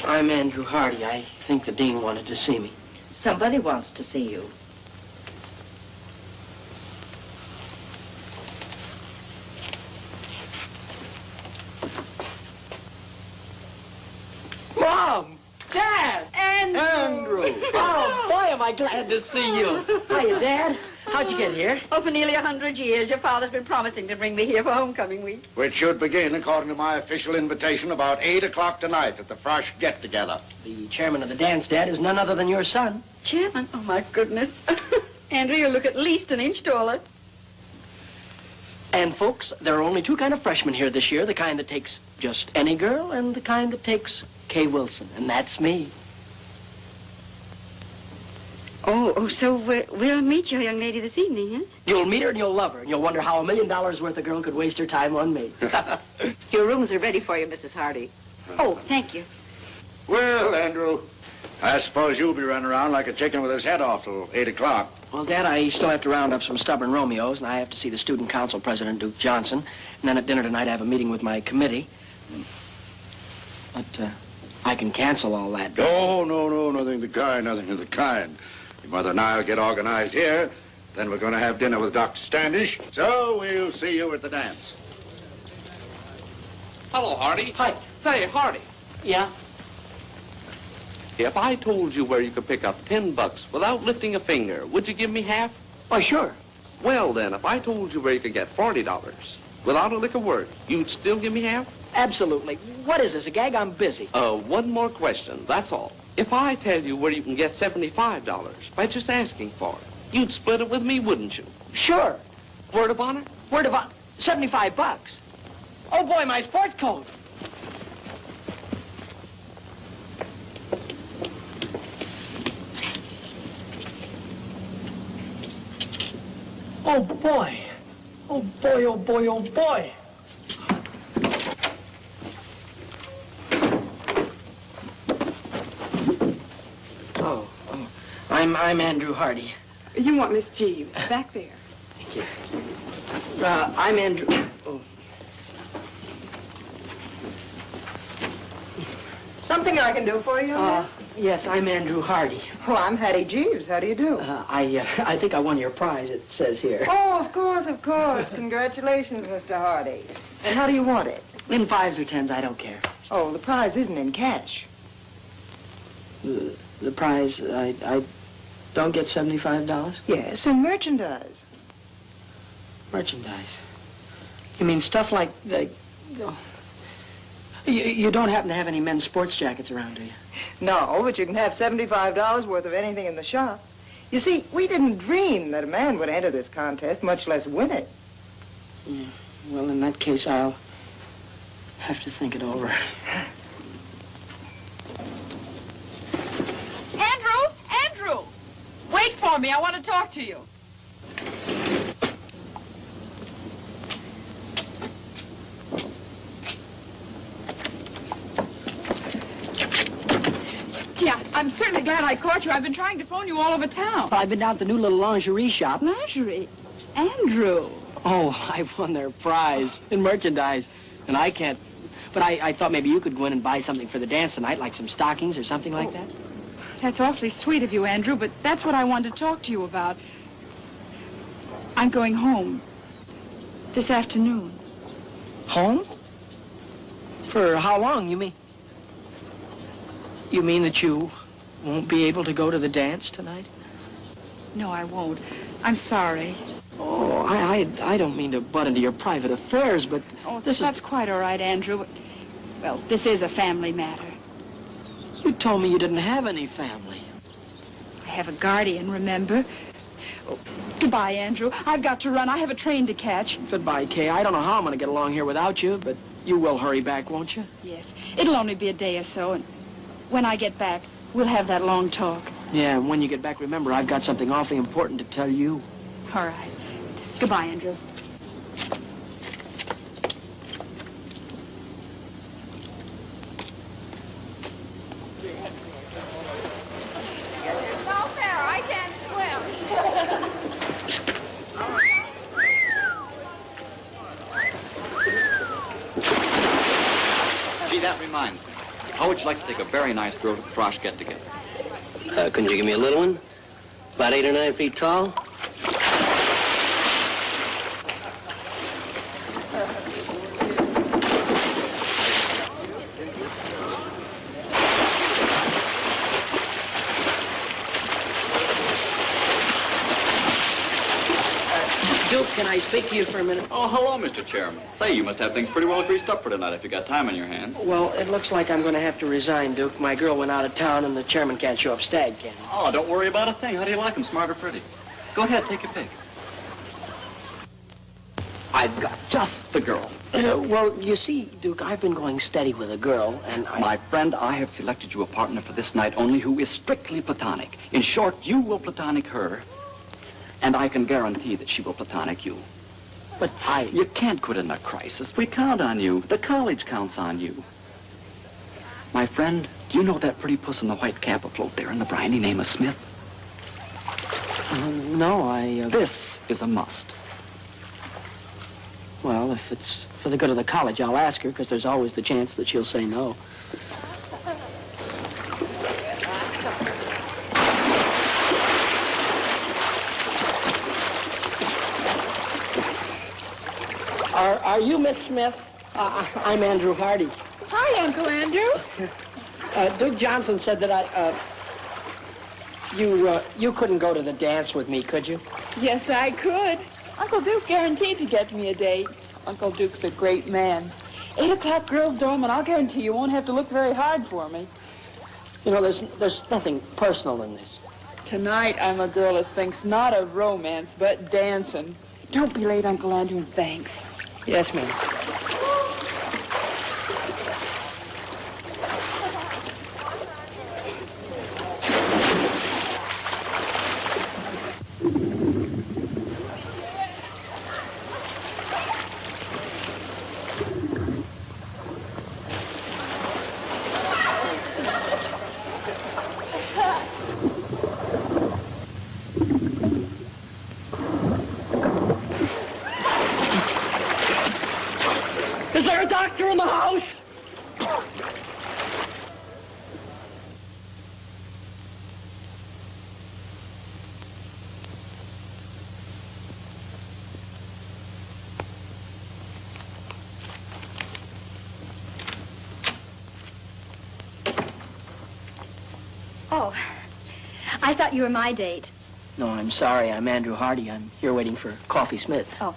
E: I'm Andrew Hardy. I think the dean wanted to see me.
L: Somebody wants to see you.
E: Mom! Dad!
B: Andrew!
E: Oh, boy, am I glad to see you. Hiya, Dad. How'd you get here?
B: Oh, for nearly 100 years. Your father's been promising to bring me here for homecoming week.
A: Which should begin, according to my official invitation, about 8 o'clock tonight at the Frosh get-together.
E: The chairman of the dance, Dad, is none other than your son.
B: Chairman? Oh, my goodness. Andrew, you look at least an inch taller.
E: And, folks, there are only two kind of freshmen here this year, the kind that takes just any girl and the kind that takes Kay Wilson, and that's me.
B: Oh, so we'll meet your young lady this evening, huh?
E: You'll meet her and you'll love her, and you'll wonder how $1 million worth of girl could waste her time on me.
L: Your rooms are ready for you, Mrs. Hardy.
B: Oh, thank you.
A: Well, Andrew, I suppose you'll be running around like a chicken with his head off till 8 o'clock.
E: Well, Dad, I still have to round up some stubborn Romeos, and I have to see the student council president, Duke Johnson. And then at dinner tonight, I have a meeting with my committee. But I can cancel all that.
A: No, nothing of the kind, nothing of the kind. Your mother and I will get organized here. Then we're going to have dinner with Dr. Standish. So we'll see you at the dance.
F: Hello, Hardy.
E: Hi.
F: Say, Hardy,
E: Yeah?
F: if I told you where you could pick up $10 without lifting a finger, would you give me half?
E: Oh, sure.
F: Well, then, if I told you where you could get $40 without a lick of word, you'd still give me half?
E: Absolutely. What is this, a gag? I'm busy.
F: One more question, that's all. If I tell you where you can get $75 by just asking for it, you'd split it with me, wouldn't you?
E: Sure.
F: Word of honor?
E: Word of honor. $75. Oh, boy, my sport coat. Oh, boy. Oh, boy, oh, boy, oh, boy. I'm Andrew Hardy.
B: You want Miss Jeeves, back there.
E: Thank you. I'm Andrew... Oh.
D: Something I can do for you?
E: Yes, I'm Andrew Hardy.
D: Oh, I'm Hattie Jeeves. How do you do?
E: I think I won your prize, it says here.
D: Oh, of course, of course. Congratulations, Mr. Hardy. And how do you want it?
E: In 5s or 10s, I don't care.
D: Oh, the prize isn't in cash.
E: The prize, I don't get $75?
D: Yes, in merchandise.
E: Merchandise? You mean stuff like... You don't happen to have any men's sports jackets around, do you?
D: No, but you can have $75 worth of anything in the shop. You see, we didn't dream that a man would enter this contest, much less win it.
E: Yeah. Well, in that case, I'll have to think it over.
M: Andrew! Wait for me. I want to talk to you. Yeah, I'm certainly glad I caught you. I've been trying to phone you all over town.
E: Well, I've been down to the new little lingerie shop.
M: Lingerie? Andrew.
E: Oh, I won their prize in merchandise. And I can't... But I thought maybe you could go in and buy something for the dance tonight, like some stockings or something like that.
M: That's awfully sweet of you, Andrew, but that's what I wanted to talk to you about. I'm going home this afternoon.
E: Home? For how long, you mean? You mean that you won't be able to go to the dance tonight?
M: No, I won't. I'm sorry.
E: Oh, I don't mean to butt into your private affairs, but...
M: Oh, that's quite all right, Andrew. Well, this is a family matter.
E: You told me you didn't have any family.
M: I have a guardian, remember? Oh, goodbye, Andrew. I've got to run. I have a train to catch.
E: Goodbye, Kay. I don't know how I'm going to get along here without you, but you will hurry back, won't you?
M: Yes. It'll only be a day or so, and when I get back, we'll have that long talk.
E: Yeah, and when you get back, remember, I've got something awfully important to tell you.
M: All right. Goodbye, Andrew.
I: Gee, that reminds me. How would you like to take a very nice girl to the Frosh get-together?
N: Couldn't you give me a little one? About 8 or 9 feet tall?
E: Duke, can I speak to you for a minute?
I: Oh, hello, Mr. Chairman. Say, you must have things pretty well greased up for tonight if you got time on your hands.
E: Well, it looks like I'm going to have to resign, Duke. My girl went out of town, and the chairman can't show up stag candy.
I: Oh, don't worry about a thing. How do you like them, smart or pretty? Go ahead, take your pick. I've got just the girl.
E: Well, you see, Duke, I've been going steady with a girl, and
I: My friend, I have selected you a partner for this night only who is strictly platonic. In short, you will platonic her, and I can guarantee that she will platonic you.
E: But
I: You can't quit in a crisis. We count on you. The college counts on you. My friend, do you know that pretty puss in the white cap afloat there in the briny name of Smith?
E: No,
I: This is a must.
E: Well, if it's for the good of the college, I'll ask her, because there's always the chance that she'll say no. Are you Miss Smith? I'm Andrew Hardy.
M: Hi, Uncle Andrew.
E: Duke Johnson said that you couldn't go to the dance with me, could you?
M: Yes, I could. Uncle Duke guaranteed to get me a date. Uncle Duke's a great man. 8 o'clock girls' dorm, and I'll guarantee you won't have to look very hard for me.
E: You know, there's nothing personal in this.
M: Tonight, I'm a girl that thinks not of romance, but dancing. Don't be late, Uncle Andrew, and thanks.
E: Yes, ma'am. Is there a doctor in the house?
G: Oh, I thought you were my date.
E: No, I'm sorry. I'm Andrew Hardy. I'm here waiting for Coffee Smith.
G: Oh,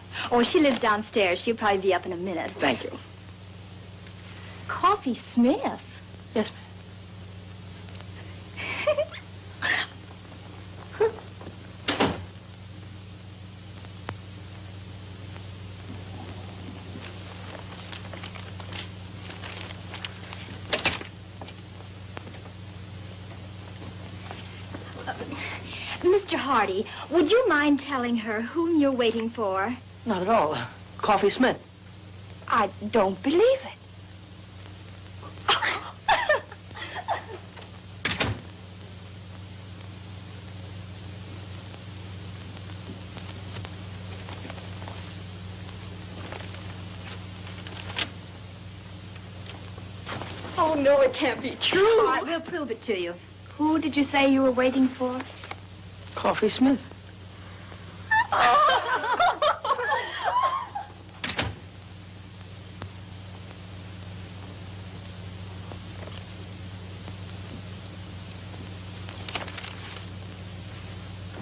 G: she lives downstairs. She'll probably be up in a minute.
E: Thank you.
G: Coffee Smith?
E: Yes,
G: Mr. Hardy, would you mind telling her whom you're waiting for?
E: Not at all. Coffee Smith.
G: I don't believe it. Oh, no, it can't be true. All right, we'll prove it to you. Who did you say you were waiting for?
E: Coffee Smith.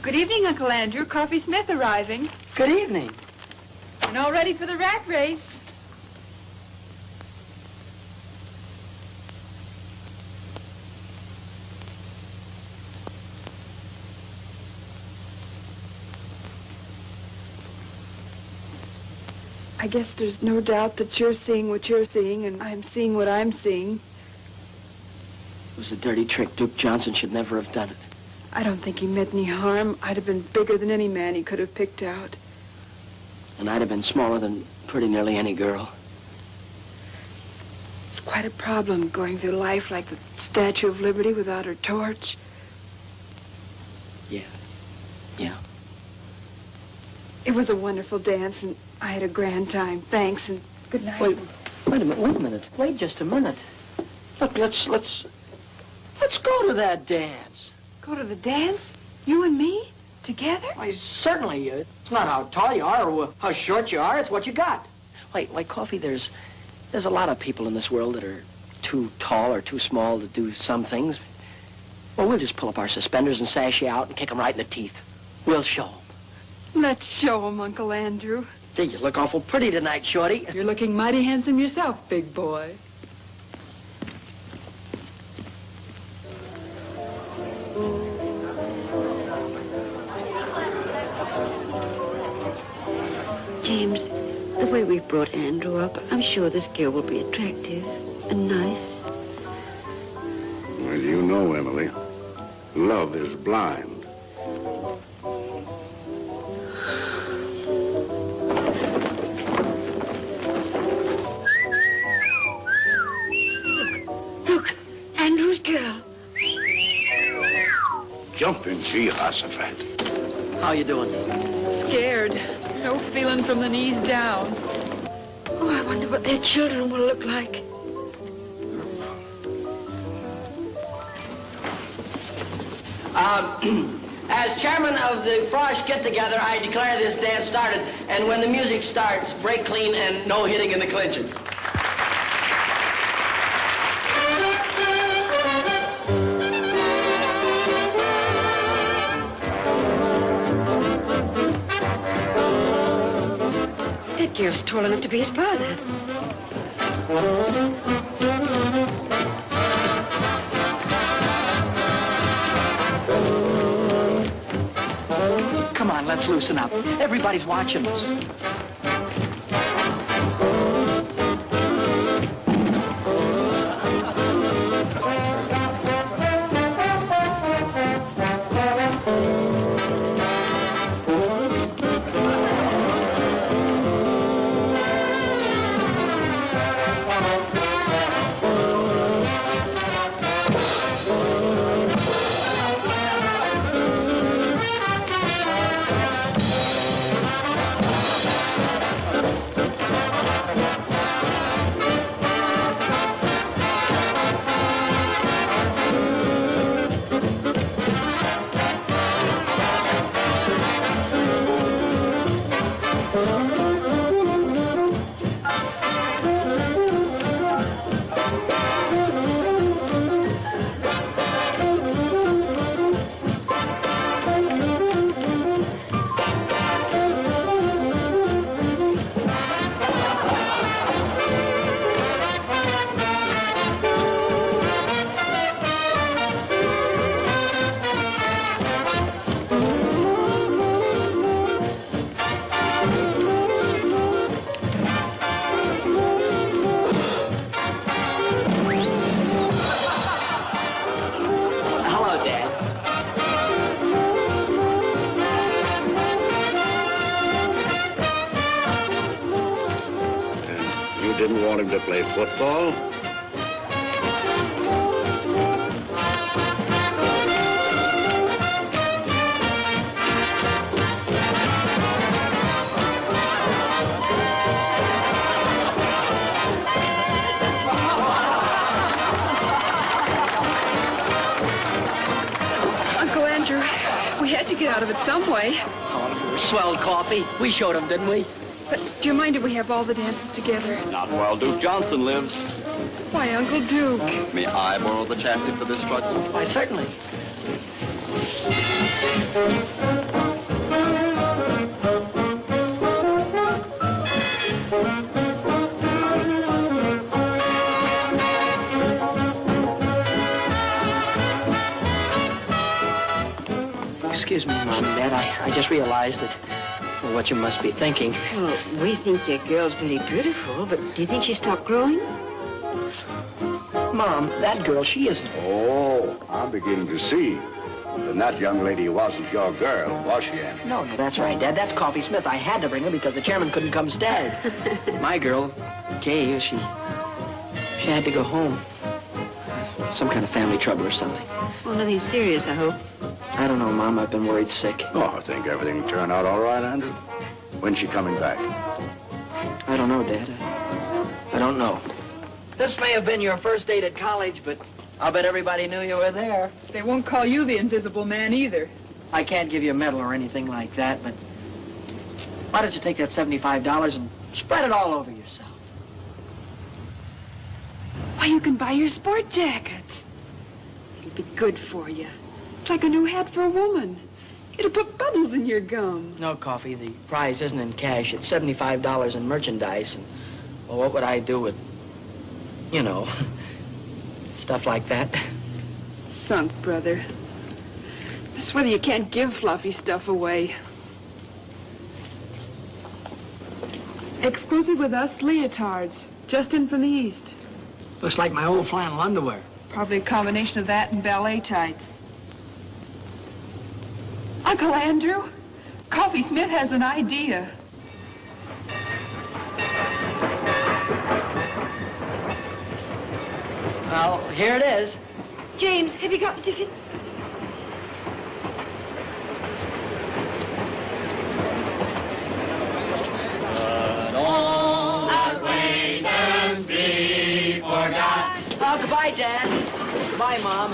M: Good evening, Uncle Andrew. Coffee Smith arriving.
E: Good evening.
M: And all ready for the rat race. I guess there's no doubt that you're seeing what you're seeing, and I'm seeing what I'm seeing.
E: It was a dirty trick. Duke Johnson should never have done it.
M: I don't think he meant any harm. I'd have been bigger than any man he could have picked out.
E: And I'd have been smaller than pretty nearly any girl.
M: It's quite a problem going through life like the Statue of Liberty without her torch.
E: Yeah. Yeah.
M: It was a wonderful dance, and I had a grand time. Thanks, and good night.
E: Wait a minute. Wait just a minute. Look, let's go to that dance.
M: Go to the dance? You and me? Together?
E: Why, certainly. It's not how tall you are or how short you are. It's what you got. Why, Coffee, there's a lot of people in this world that are too tall or too small to do some things. Well, we'll just pull up our suspenders and sash you out and kick them right in the teeth. We'll show them.
M: Let's show 'em, Uncle Andrew.
E: Gee, you look awful pretty tonight, Shorty.
M: You're looking mighty handsome yourself, big boy.
B: James, the way we've brought Andrew up, I'm sure this girl will be attractive and nice.
A: Well, you know, Emily, love is blind.
B: Look, Andrew's girl.
A: Jumping Jehoshaphat.
E: How you doing?
M: Scared. No feeling from the knees down.
B: Oh, I wonder what their children will look like.
E: As chairman of the Frosh get-together, I declare this dance started. And when the music starts, break clean and no hitting in the clinches.
B: That girl's tall enough to be his father.
E: Come on, let's loosen up. Everybody's watching us.
A: want him to play football?
B: Uncle Andrew, we had to get out of it some way.
E: Oh, swell coffee. We showed him, didn't we?
B: But do you mind if we have all the dances together?
I: Not while Duke Johnson lives.
B: Why, Uncle Duke?
I: May I borrow the chapstick for this struggle?
E: Why, certainly. Excuse me, Mom and Dad. I just realized that what you must be thinking.
B: Well, we think that girl's very beautiful, but do you think she stopped growing?
E: Mom, that girl, she isn't.
A: Oh, I'm beginning to see. Then that young lady wasn't your girl, was she, Andy?
E: No, that's right, Dad. That's Coffee Smith. I had to bring her because the chairman couldn't come stay. My girl, Kay, she had to go home. Some kind of family trouble or something.
B: Well, nothing serious, I hope.
E: I don't know, Mom. I've been worried sick.
A: Oh, I think everything turned out all right, Andrew. When's she coming back?
E: I don't know, Dad. I don't know. This may have been your first date at college, but I'll bet everybody knew you were there.
M: They won't call you the Invisible Man either.
E: I can't give you a medal or anything like that, but why don't you take that $75 and spread it all over yourself?
B: Why, you can buy your sport jacket. It'll be good for you. It's like a new hat for a woman. It'll put bubbles in your gum.
E: No, Coffee. The prize isn't in cash. It's $75 in merchandise. And, well, what would I do with, you know, stuff like that?
B: Sunk, brother. That's whether you can't give fluffy stuff away. Exclusive with us, leotards. Just in from the East.
C: Looks like my old flannel underwear.
M: Probably a combination of that and ballet tights. Uncle Andrew, Coffee Smith has an idea.
E: Well, here it is.
B: James, have you got the tickets?
E: Oh, goodbye, Dad. Goodbye, Mom.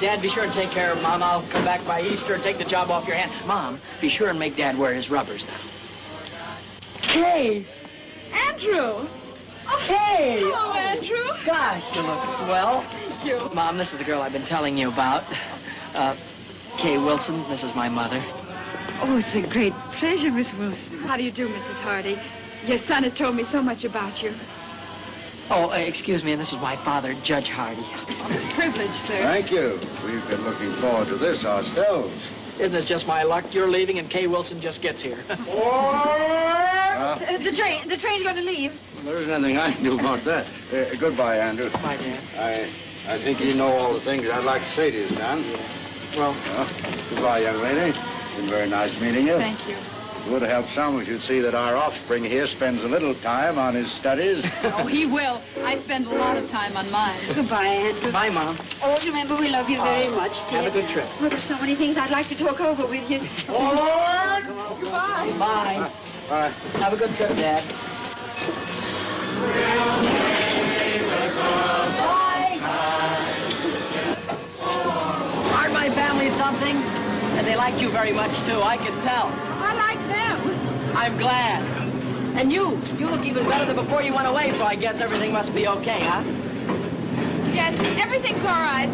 E: Dad, be sure and take care of Mom. I'll come back by Easter and take the job off your hand. Mom, be sure and make Dad wear his rubbers now. Kay!
B: Andrew!
E: Kay!
B: Hello, Andrew.
E: Gosh, you look swell.
B: Thank you.
E: Mom, this is the girl I've been telling you about. Kay Wilson. This is my mother.
B: Oh, it's a great pleasure, Miss Wilson. How do you do, Mrs. Hardy? Your son has told me so much about you.
E: Oh, excuse me, and this is my father, Judge Hardy.
B: It's a privilege, sir.
A: Thank you. We've been looking forward to this ourselves.
E: Isn't it just my luck? You're leaving and Kay Wilson just gets here.
B: The train's going to leave.
A: Well, there isn't anything I can do about that. Goodbye, Andrew.
E: Bye, Dad.
A: I think you know all the things I'd like to say to you, son.
E: Well,
A: goodbye, young lady. Been very nice meeting you.
B: Thank you.
A: It would help some if you'd see that our offspring here spends a little time on his studies.
M: Oh, he will. I spend a lot of time on mine.
B: Goodbye, Andrew.
E: Bye, Mom.
B: Always remember we love you very much, dear.
E: Have a good trip.
B: Well, there's so many things I'd like to talk over with you.
E: Goodbye. Bye.
A: Bye.
E: Have a good trip, Dad. Aren't my family something? And they liked you very much, too. I can tell.
B: I like them.
E: I'm glad. And you look even better than before you went away, so I guess everything must be okay, huh?
B: Yes, everything's all right.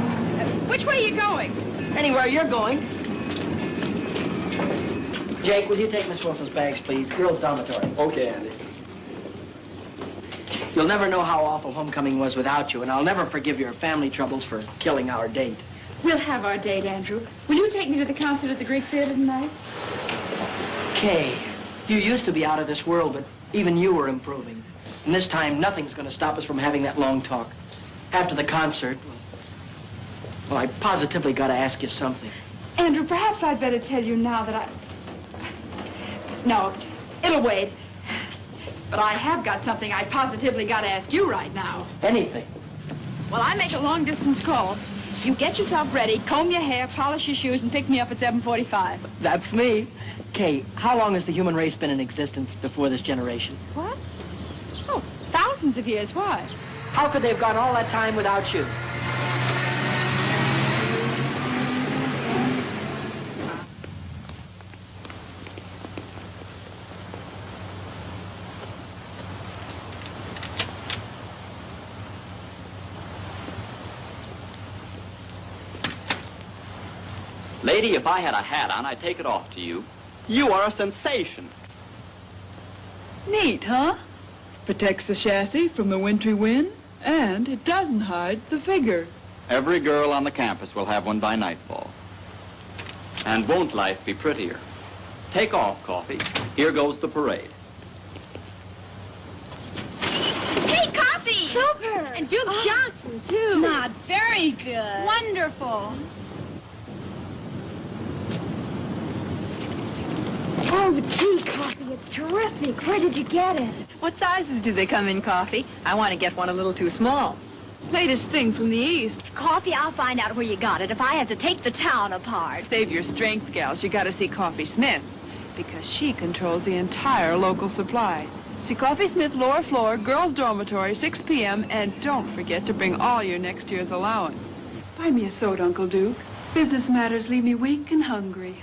B: Which way are you going?
E: Anywhere you're going. Jake, will you take Miss Wilson's bags, please? Girls' dormitory.
C: Okay, Andy.
E: You'll never know how awful homecoming was without you, and I'll never forgive your family troubles for killing our date.
M: We'll have our date, Andrew. Will you take me to the concert at the Greek Theater tonight?
E: Kay, you used to be out of this world, but even you were improving. And this time, nothing's going to stop us from having that long talk. After the concert, well, I positively got to ask you something.
M: Andrew, perhaps I'd better tell you now that No, it'll wait. But I have got something I positively got to ask you right now.
E: Anything.
M: Well, I make a long-distance call. You get yourself ready, comb your hair, polish your shoes, and pick me up at 7:45.
E: That's me. Kay, how long has the human race been in existence before this generation?
M: What? Oh, thousands of years. Why?
E: How could they have gone all that time without you?
I: Lady, if I had a hat on, I'd take it off to you. You are a sensation.
M: Neat, huh? Protects the chassis from the wintry wind, and it doesn't hide the figure.
I: Every girl on the campus will have one by nightfall. And won't life be prettier? Take off, Coffee. Here goes the parade.
G: Hey, Coffee! Super! And Duke Johnson, too. Not very good. Wonderful.
B: Oh, gee, Coffee, it's terrific. Where did you get it?
M: What sizes do they come in, Coffee? I want to get one a little too small. Latest thing from the East.
G: Coffee, I'll find out where you got it if I have to take the town apart.
M: Save your strength, gals. You got to see Coffee Smith, because she controls the entire local supply. See Coffee Smith, lower floor, girls' dormitory, 6 p.m., and don't forget to bring all your next year's allowance. Buy me a soda, Uncle Duke. Business matters leave me weak and hungry.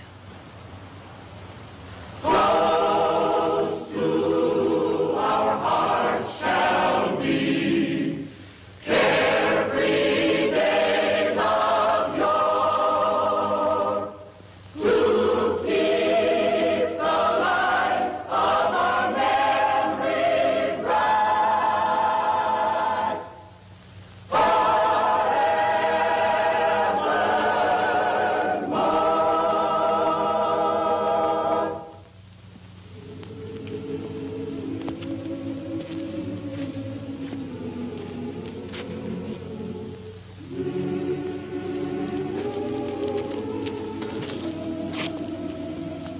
O: Close to our hearts shall be carefree days of yore, to keep the light of our memory bright forevermore.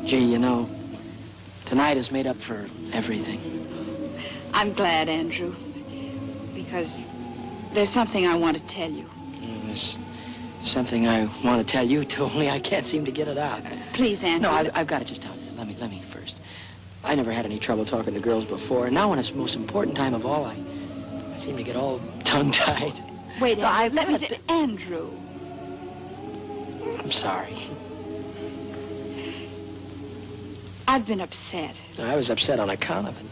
E: Gee, you know, tonight is made up for everything.
B: I'm glad, Andrew, because there's something I want to tell you.
E: There's something I want to tell you, too, only I can't seem to get it out.
B: Please, Andrew.
E: No, I've got to just tell you. Let me first. I never had any trouble talking to girls before, and now when it's the most important time of all, I seem to get all tongue-tied.
B: Wait,
E: No,
B: Andrew.
E: I'm sorry.
B: I've been upset.
E: I was upset on account of it.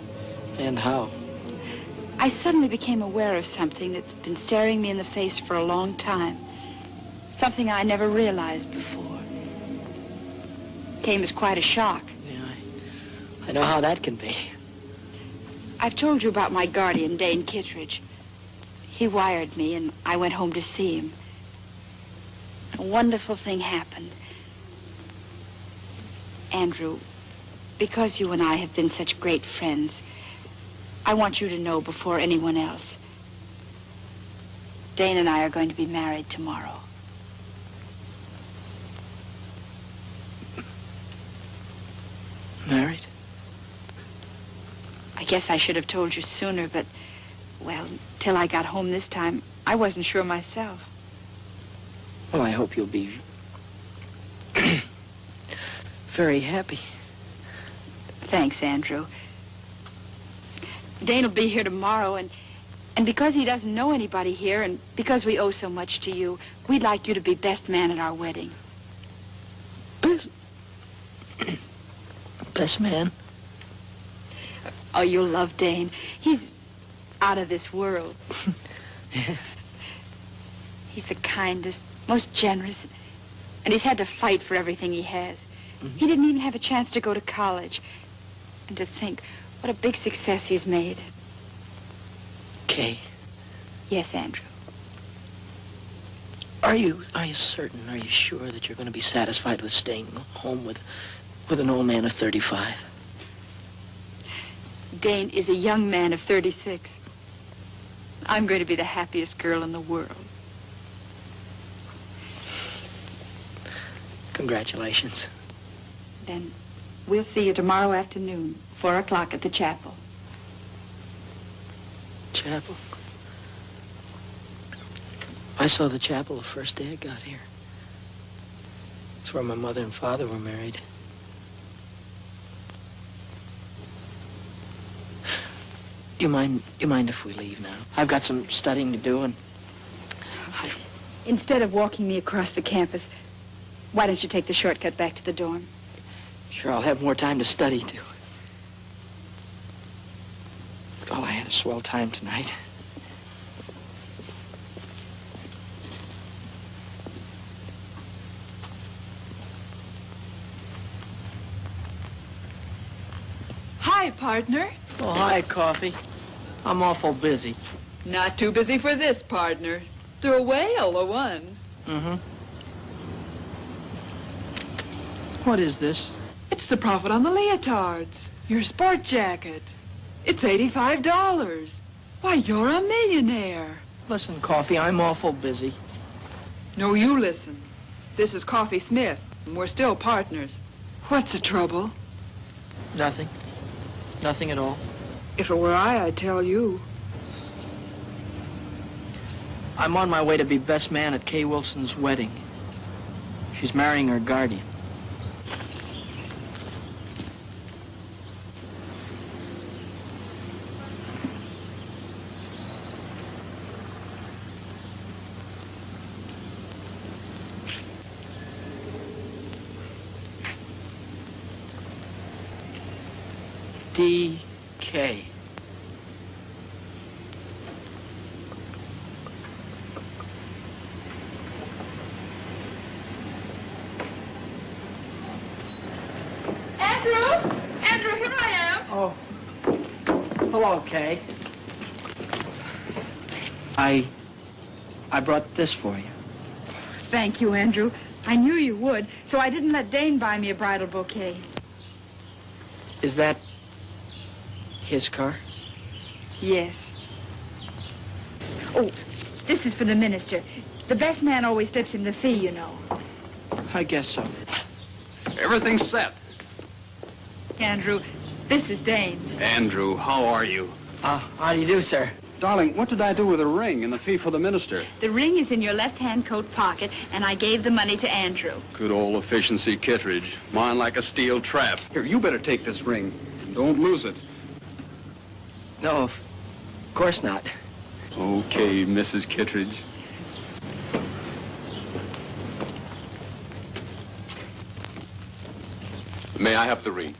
E: And how?
B: I suddenly became aware of something that's been staring me in the face for a long time. Something I never realized before. Came as quite a shock.
E: Yeah, I know how that can be.
B: I've told you about my guardian, Dane Kittredge. He wired me, and I went home to see him. A wonderful thing happened. Andrew, because you and I have been such great friends, I want you to know before anyone else. Dane and I are going to be married tomorrow.
E: Married?
B: I guess I should have told you sooner, but, well, till I got home this time, I wasn't sure myself.
E: Well, I hope you'll be very happy.
B: Thanks, Andrew. Dane will be here tomorrow, and because he doesn't know anybody here, and because we owe so much to you, we'd like you to be best man at our wedding.
E: Best man?
B: Oh, you'll love Dane. He's out of this world. He's the kindest, most generous, and he's had to fight for everything he has. Mm-hmm. He didn't even have a chance to go to college. And to think what a big success he's made.
E: Kay?
B: Yes, Andrew.
E: Are you certain, are you sure that you're going to be satisfied with staying home with an old man of 35?
B: Dane is a young man of 36. I'm going to be the happiest girl in the world.
E: Chapel? I saw the chapel the first day I got here. It's where my mother and father were married. You mind if we leave now? I've got some studying to do, and
B: Instead of walking me across the campus, why don't you take the shortcut back to the dorm?
E: sure I'll have more time to study, too. Oh, I had a swell time tonight.
M: Hi, partner.
E: Oh, hi, Coffee. I'm awful busy.
M: Not too busy for this, partner. They're a whale, a one.
E: Mm-hmm. What is this?
M: It's the profit on the leotards. Your sport jacket. It's $85. Why, you're a millionaire.
E: Listen, Coffee, I'm awful busy.
M: No, you listen. This is Coffee Smith, and we're still partners. What's the trouble?
E: Nothing. Nothing at all.
M: If it were I'd tell you.
E: I'm on my way to be best man at Kay Wilson's wedding. She's marrying her guardian. D.K.
M: Andrew, here I am.
E: Oh. Hello, Kay. I brought this for you.
B: Thank you, Andrew. I knew you would, so I didn't let Dane buy me a bridal bouquet.
E: Is that his car?
B: Yes. Oh, this is for the minister. The best man always slips him the fee, you know.
E: I guess so.
P: Everything's set.
B: Andrew, this is Dane.
P: Andrew, how are you?
E: How do you do, sir?
P: Darling, what did I do with the ring and the fee for the minister?
B: The ring is in your left-hand coat pocket, and I gave the money to Andrew.
P: Good old efficiency Kittredge. Mine like a steel trap. Here, you better take this ring. Don't lose it.
E: No, of course not.
P: Okay, Mrs. Kittredge. May I have the ring?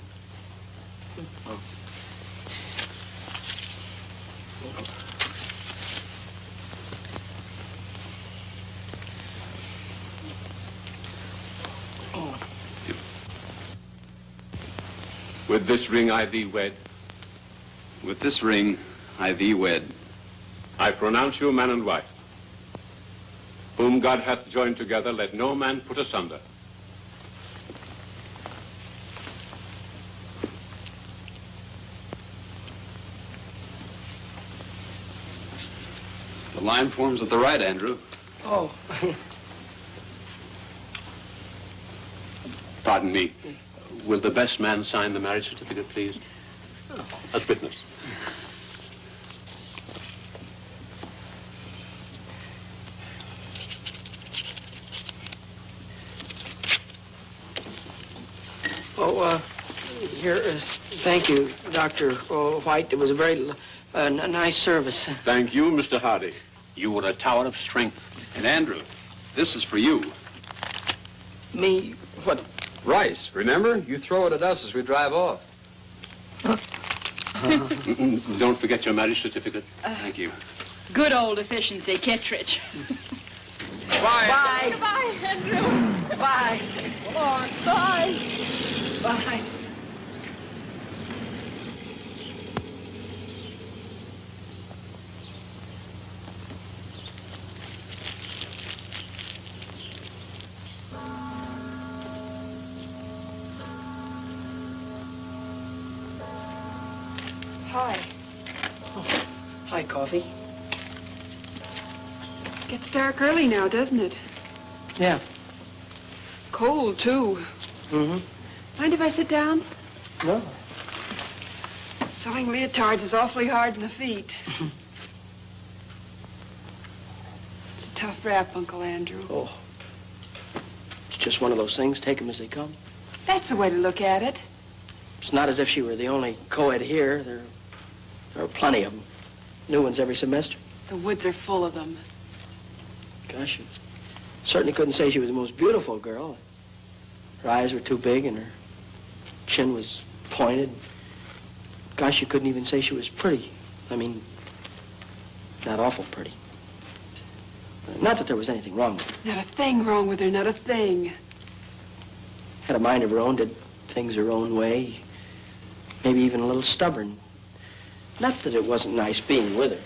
F: With this ring I thee wed.
P: With this ring I thee wed.
F: I pronounce you man and wife. Whom God hath joined together, let no man put asunder.
P: The line forms at the right, Andrew.
E: Oh.
F: Pardon me. Will the best man sign the marriage certificate, please? As witness.
E: Here is... Thank you, Dr. White. It was a very nice service.
F: Thank you, Mr. Hardy. You were a tower of strength.
P: And Andrew, this is for you.
E: Me? What?
P: Rice, remember? You throw it at us as we drive off.
F: Don't forget your marriage certificate.
P: Thank you.
B: Good old efficiency, Kittredge.
P: Bye.
B: Bye. Goodbye, Andrew.
E: Bye.
B: Come on. Bye.
E: Bye.
M: Hi.
E: Oh, hi, Coffee.
M: Gets dark early now, doesn't it?
E: Yeah.
M: Cold, too.
E: Mm-hmm.
M: Mind if I sit down?
E: No.
M: Selling leotards is awfully hard on the feet. tough rap, Uncle Andrew.
E: Oh. It's just one of those things. Take them as they come.
M: That's the way to look at it.
E: It's not as if she were the only co-ed here. There are plenty of them. New ones every semester.
M: The woods are full of them.
E: Gosh, you certainly couldn't say she was the most beautiful girl. Her eyes were too big and her chin was pointed. Gosh, you couldn't even say she was pretty. I mean, not awful pretty. Not that there was anything wrong with her.
M: Not a thing wrong with her, not a thing.
E: Had a mind of her own, did things her own way. Maybe even a little stubborn. Not that it wasn't nice being with her.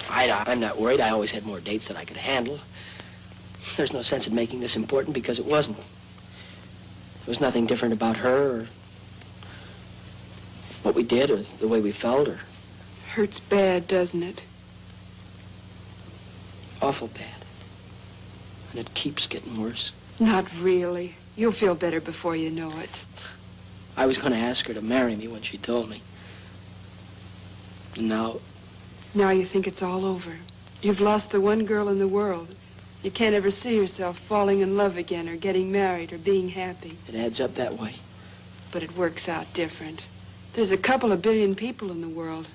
E: I'm not worried. I always had more dates than I could handle. There's no sense in making this important because it wasn't. There was nothing different about her or what we did or the way we felt or...
M: Hurts bad, doesn't it?
E: Awful bad. And it keeps getting worse.
M: Not really. You'll feel better before you know it.
E: I was going to ask her to marry me when she told me. And now...
M: Now you think it's all over. You've lost the one girl in the world. You can't ever see yourself falling in love again or getting married or being happy.
E: It adds up that way.
M: But it works out different. There's a couple of billion people in the world,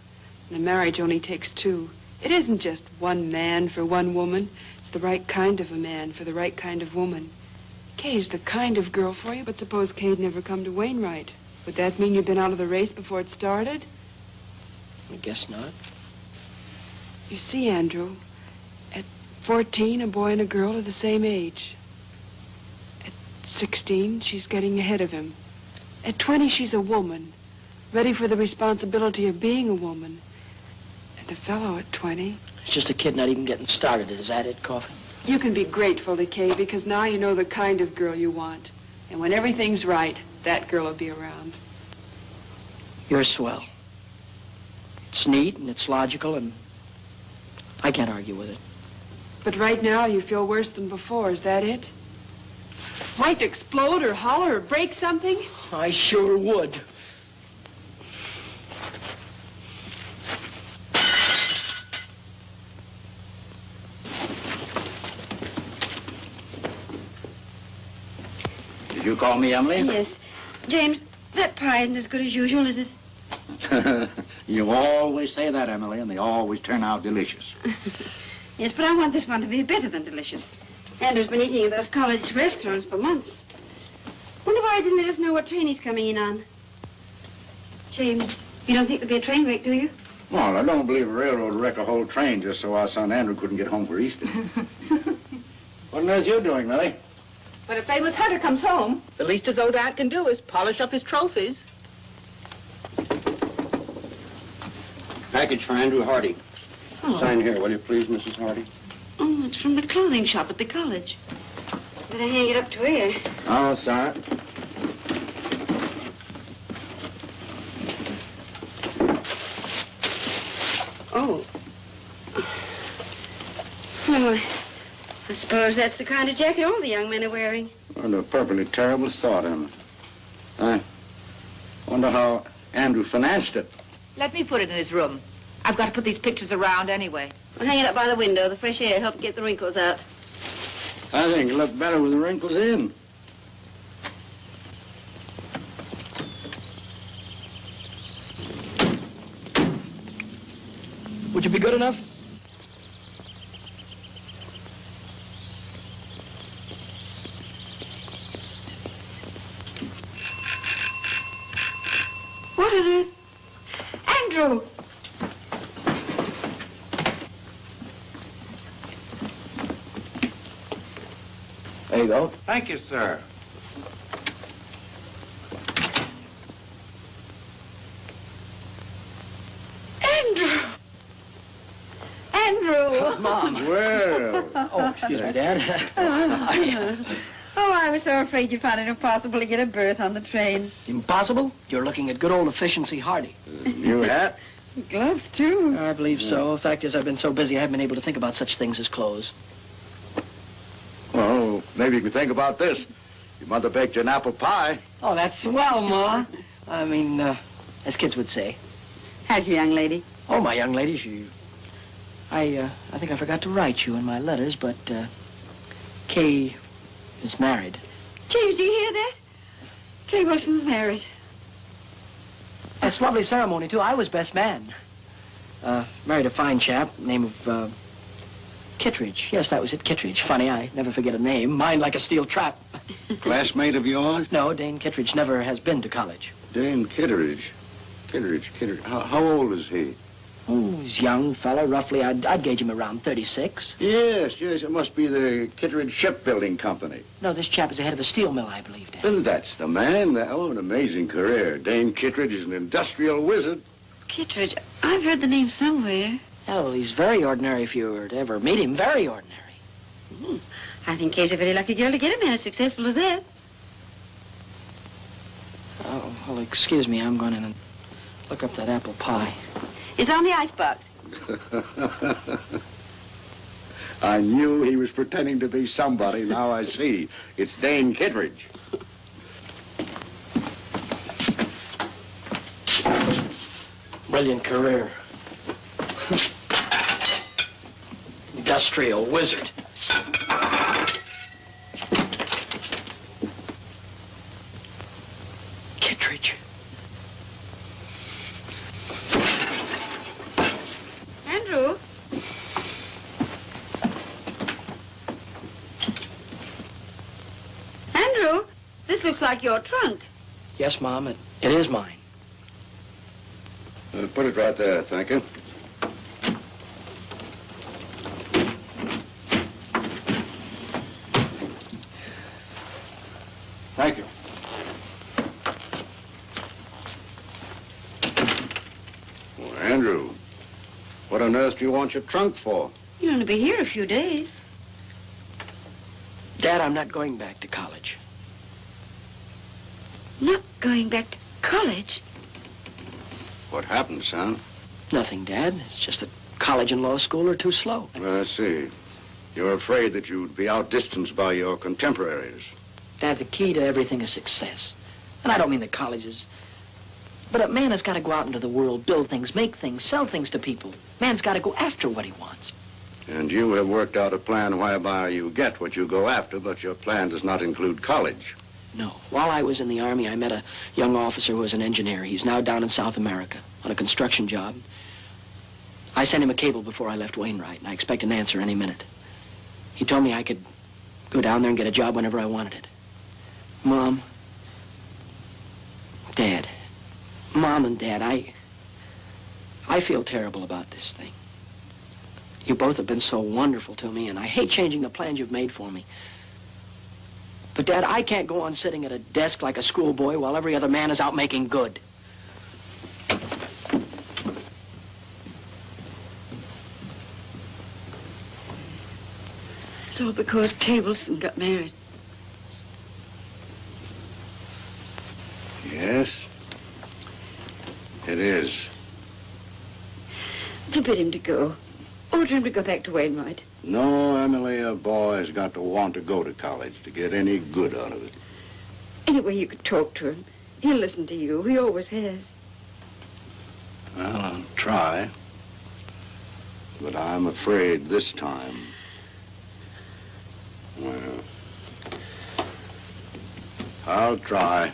M: and a marriage only takes two. It isn't just one man for one woman. It's the right kind of a man for the right kind of woman. Kay's the kind of girl for you, but suppose Kay'd never come to Wainwright. Would that mean you'd been out of the race before it started?
E: I guess not.
M: You see, Andrew, at 14, a boy and a girl are the same age. At 16, she's getting ahead of him. At 20, she's a woman, ready for the responsibility of being a woman. And a fellow at 20...
E: It's just a kid not even getting started. Is that it, Coffin?
M: You can be grateful to Kay because now you know the kind of girl you want. And when everything's right, that girl will be around.
E: You're swell. It's neat and it's logical and I can't argue with it.
M: But right now you feel worse than before. Is that it? Like to explode or holler or break something?
E: I sure would.
A: Did you call me, Emily?
B: Yes. James, that pie isn't as good as usual, is it?
A: You always say that, Emily, and they always turn out delicious.
B: Yes, but I want this one to be better than delicious. Andrew's been eating in those college restaurants for months. Wonder why he didn't let us know what train he's coming in on. James, you don't think there'll be a train wreck, do you?
A: Well, I don't believe a railroad would wreck a whole train just so our son Andrew couldn't get home for Easter. What on earth are you doing, Millie?
L: When a famous hunter comes home, the least his old dad can do is polish up his trophies.
F: Package for Andrew Hardy.
B: Oh.
F: Sign here, will you please, Mrs. Hardy?
B: Oh, it's from the clothing shop at the college. Better hang it up to here.
A: Oh, sorry.
B: Oh. Well, I suppose that's the kind of jacket all the young men are wearing.
A: What a perfectly terrible thought, Emma. I wonder how Andrew financed it.
L: Let me put it in his room. I've got to put these pictures around anyway.
B: Well, hang it up by the window. The fresh air helps get the wrinkles out.
A: I think it'll look better with the wrinkles in.
E: Would you be good enough?
B: What is it? Andrew!
A: There you go.
J: Thank you, sir.
B: Andrew! Andrew!
E: Mom.
A: Well.
E: Oh, excuse me, Dad.
B: Oh, I was so afraid you found it impossible to get a berth on the train.
E: Impossible? You're looking at good old efficiency Hardy.
A: New hat?
B: Gloves, too.
E: I believe so. The fact is, I've been so busy I haven't been able to think about such things as clothes.
A: Well, maybe you can think about this. Your mother baked you an apple pie.
E: Oh, that's swell, Ma. I mean, as kids would say.
B: How's your young lady?
E: Oh, my young lady, I think I forgot to write you in my letters, but Kay is married.
B: James, do you hear that? Kay Wilson's married.
E: That's a lovely ceremony, too. I was best man. Married a fine chap, name of Kittredge. Yes, that was it, Kittredge. Funny, I never forget a name. Mind like a steel trap.
F: Classmate of yours?
E: No, Dane Kittredge never has been to college.
F: Dane Kittredge. Kittredge. How old is he?
E: Oh, he's a young fellow, roughly. I'd gauge him around 36.
F: Yes. It must be the Kittredge Shipbuilding Company.
E: No, this chap is the head of a steel mill, I believe, Dad.
F: Well, that's the man. Oh, an amazing career. Dane Kittredge is an industrial wizard.
B: Kittredge, I've heard the name somewhere.
E: Oh, he's very ordinary if you were to ever meet him. Very ordinary.
B: I think Kay's a very lucky girl to get a man as successful as that.
E: Oh, well, excuse me. I'm going in and look up that apple pie.
B: It's on the icebox.
F: I knew he was pretending to be somebody. Now I see. It's Dane Kittredge.
E: Brilliant career. Industrial wizard. Kittredge.
B: Andrew? Andrew, this looks like your trunk.
E: Yes, Mom, it is mine.
F: Put it right there, thank you. Thank you. Well, Andrew, what on earth do you want your trunk for?
B: You're going to be here a few days.
E: Dad, I'm not going back to college.
B: Not going back to college?
F: What happened, son?
E: Nothing, Dad. It's just that college and law school are too slow.
F: I see. You're afraid that you'd be outdistanced by your contemporaries.
E: Dad, the key to everything is success. And I don't mean the colleges. But a man has got to go out into the world, build things, make things, sell things to people. Man's got to go after what he wants.
F: And you have worked out a plan whereby you get what you go after, but your plan does not include college.
E: No. While I was in the Army, I met a young officer who was an engineer. He's now down in South America on a construction job. I sent him a cable before I left Wainwright, and I expect an answer any minute. He told me I could go down there and get a job whenever I wanted it. Mom, Dad, Mom and Dad, I feel terrible about this thing. You both have been so wonderful to me, and I hate changing the plans you've made for me. But, Dad, I can't go on sitting at a desk like a schoolboy while every other man is out making good.
B: It's all because Kay Wilson got married.
F: Yes, it is.
B: Forbid him to go. Order him to go back to Wainwright.
F: No, Emily, a boy's got to want to go to college to get any good out of it.
B: Anyway, you could talk to him. He'll listen to you. He always has.
F: Well, I'll try. But I'm afraid this time... Well, I'll try.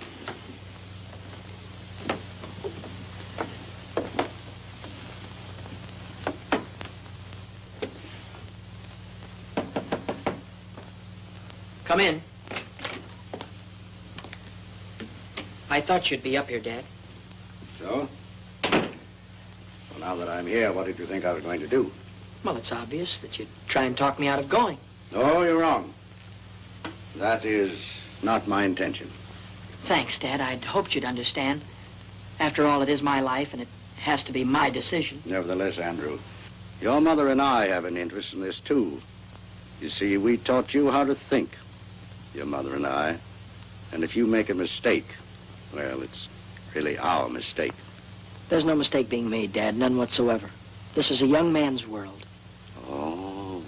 E: Come in. I thought you'd be up here, Dad.
F: So? Well, now that I'm here, what did you think I was going to do?
E: Well, it's obvious that you'd try and talk me out of going.
F: No, you're wrong. That is not my intention.
E: Thanks, Dad. I'd hoped you'd understand. After all, it is my life, and it has to be my decision.
F: Nevertheless, Andrew, your mother and I have an interest in this, too. You see, we taught you how to think, your mother and I. And if you make a mistake, well, it's really our mistake.
E: There's no mistake being made, Dad, none whatsoever. This is a young man's world.
F: Oh.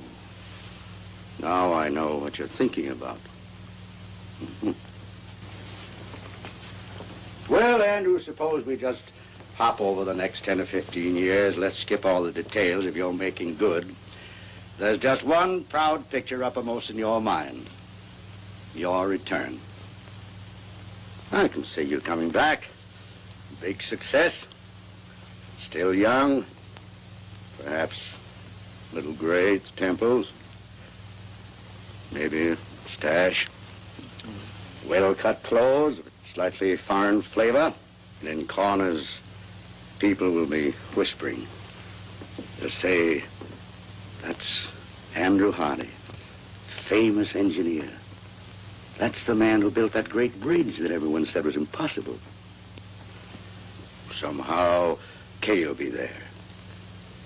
F: Now I know what you're thinking about. Well, Andrew, suppose we just
A: hop over the next 10 or 15 years. Let's skip all the details if you're making good. There's just one proud picture uppermost in your mind. Your return. I can see you coming back. Big success. Still young. Perhaps a little gray at the temples. Maybe a stash. Well-cut clothes, slightly foreign flavor. And in corners, people will be whispering. They'll say, that's Andrew Hardy, famous engineer. That's the man who built that great bridge that everyone said was impossible. Somehow, Kay will be there.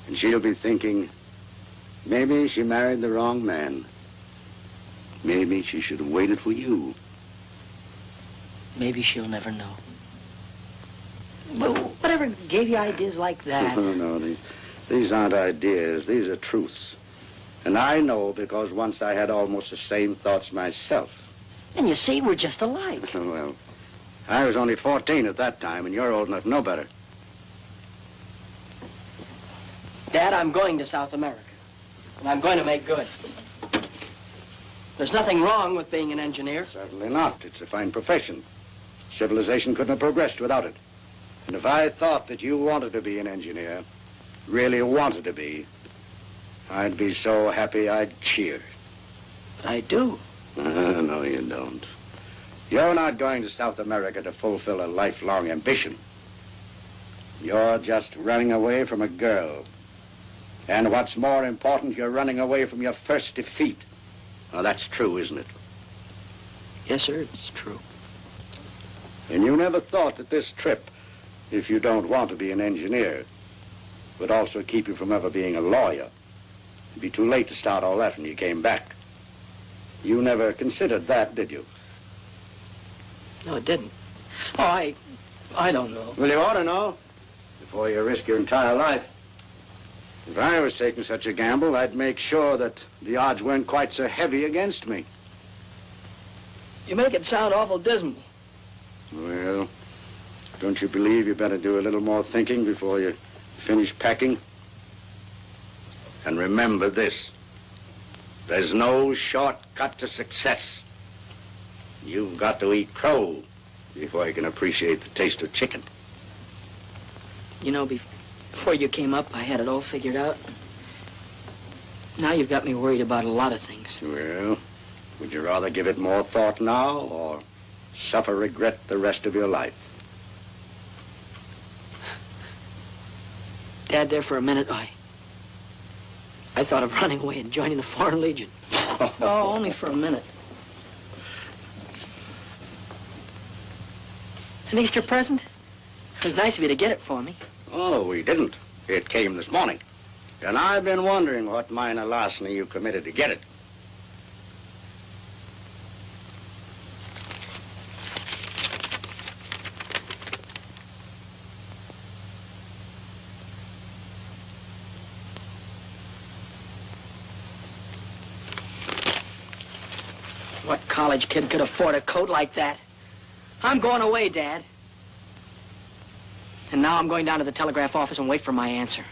A: And she'll be thinking, maybe she married the wrong man. Maybe she should have waited for you.
E: Maybe she'll never know. Well, whatever gave you ideas like that?
A: No, these aren't ideas. These are truths. And I know because once I had almost the same thoughts myself.
E: And you see, we're just alike.
A: Well, I was only 14 at that time, and you're old enough to know better.
E: Dad, I'm going to South America. And I'm going to make good. There's nothing wrong with being an engineer.
A: Certainly not. It's a fine profession. Civilization couldn't have progressed without it. And if I thought that you wanted to be an engineer, really wanted to be, I'd be so happy I'd cheer.
E: But I do.
A: No, you don't. You're not going to South America to fulfill a lifelong ambition. You're just running away from a girl. And what's more important, you're running away from your first defeat. Now, that's true, isn't it?
E: Yes, sir, it's true.
A: And you never thought that this trip, if you don't want to be an engineer, would also keep you from ever being a lawyer. It'd be too late to start all that when you came back. You never considered that, did you?
E: No, it didn't. Oh, I don't know.
A: Well, you ought to know before you risk your entire life. If I was taking such a gamble, I'd make sure that the odds weren't quite so heavy against me.
E: You make it sound awful dismal.
A: Well, don't you believe you better do a little more thinking before you finish packing? And remember this. There's no shortcut to success. You've got to eat crow before you can appreciate the taste of chicken.
E: You know, before you came up, I had it all figured out. Now you've got me worried about a lot of things.
A: Well, would you rather give it more thought now or suffer regret the rest of your life?
E: Dad, there for a minute, I thought of running away and joining the Foreign Legion. Oh, only for a minute. An Easter present? It was nice of you to get it for me.
A: Oh, we didn't. It came this morning. And I've been wondering what minor larceny you committed to get it.
E: What college kid could afford a coat like that? I'm going away, Dad. And now I'm going down to the telegraph office and wait for my answer.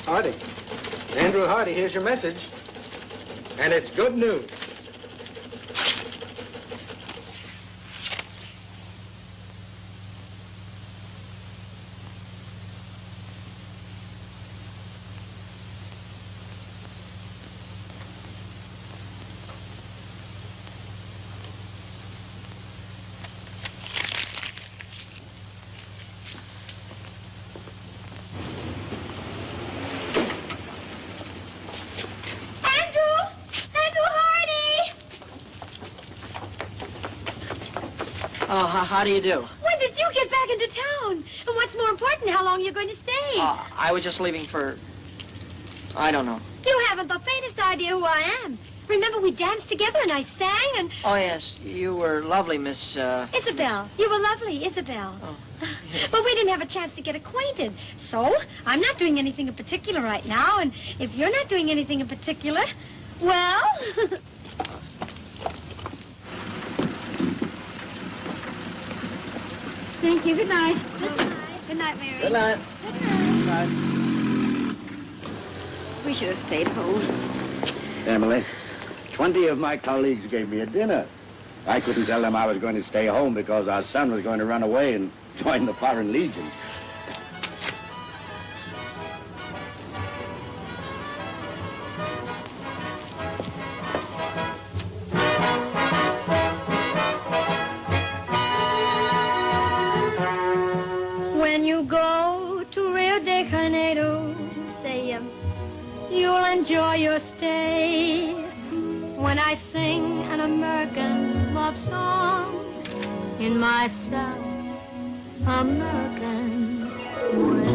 C: Hardy. Andrew Hardy, here's your message. And it's good news.
E: Oh, how do you do?
G: When did you get back into town? And what's more important, how long are you going to stay?
E: I was just leaving for... I don't know.
G: You haven't the faintest idea who I am. Remember we danced together and I sang and...
E: Oh, yes. You were lovely, Miss...
G: Isabel. You were lovely, Isabel.
E: Oh.
G: But we didn't have a chance to get acquainted. So, I'm not doing anything in particular right now, and if you're not doing anything in particular, well... Thank you. Good night. Good night. Good night, Mary.
E: Good night.
G: Good night.
B: We should have stayed home.
A: Emily, 20 of my colleagues gave me a dinner. I couldn't tell them I was going to stay home because our son was going to run away and join the Foreign Legion.
G: When you go to Rio de Janeiro, say, you'll enjoy your stay. When I sing an American love song in my South American way.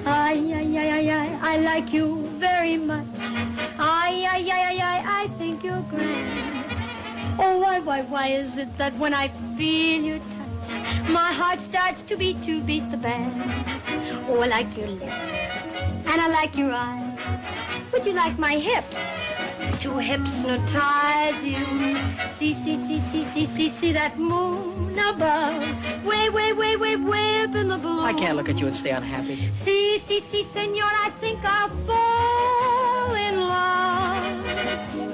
G: I like you very much. I think you're grand. Oh, why is it that when I feel your touch, my heart starts to beat the band? Oh, I like your lips, and I like your eyes. Would you like my hips to hypnotize you? See that moon above, way up in the blue.
E: I can't look at you and stay unhappy.
G: See, senor, I think I'll fall in love.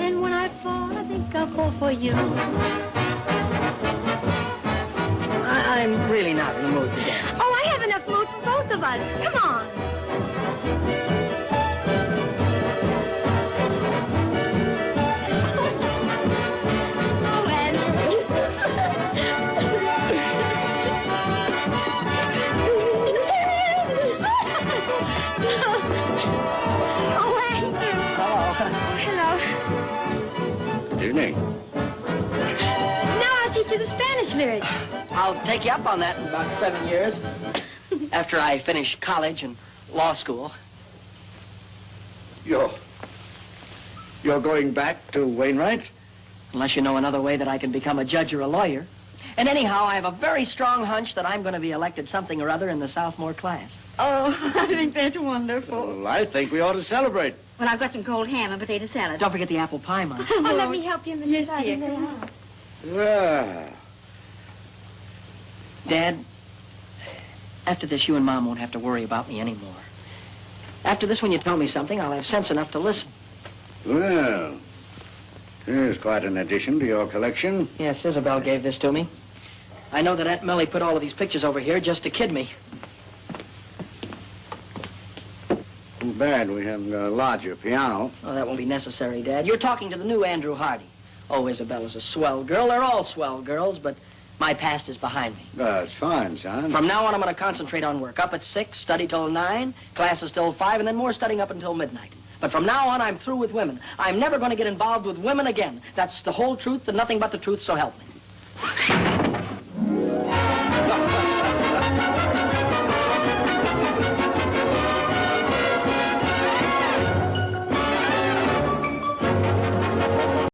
G: And when I fall, I think I'll fall for you.
E: I'm really not in the mood to dance.
G: Oh, I have enough mood for both of us. Come on.
B: Lyrics.
E: I'll take you up on that in about 7 years. After I finish college and law school.
A: You're going back to Wainwright?
E: Unless you know another way that I can become a judge or a lawyer. And anyhow, I have a very strong hunch that I'm going to be elected something or other in the sophomore class.
B: Oh, I think that's wonderful.
A: Well, I think we ought to celebrate.
B: Well, I've got some cold ham and potato salad.
E: Don't forget the apple pie, Mom.
G: Oh, let me help you, Mrs.
B: Yes, dear.
A: Yeah.
E: Dad, after this, you and Mom won't have to worry about me anymore. After this, when you tell me something, I'll have sense enough to listen.
A: Well, here's quite an addition to your collection.
E: Yes, Isabel gave this to me. I know that Aunt Millie put all of these pictures over here just to kid me.
A: Too bad we haven't got a larger piano.
E: Oh, that won't be necessary, Dad. You're talking to the new Andrew Hardy. Oh, Isabella's a swell girl. They're all swell girls, but my past is behind me.
A: That's fine, son.
E: From now on, I'm going to concentrate on work. Up at 6, study till 9, classes till 5, and then more studying up until midnight. But from now on, I'm through with women. I'm never going to get involved with women again. That's the whole truth and nothing but the truth, so help me.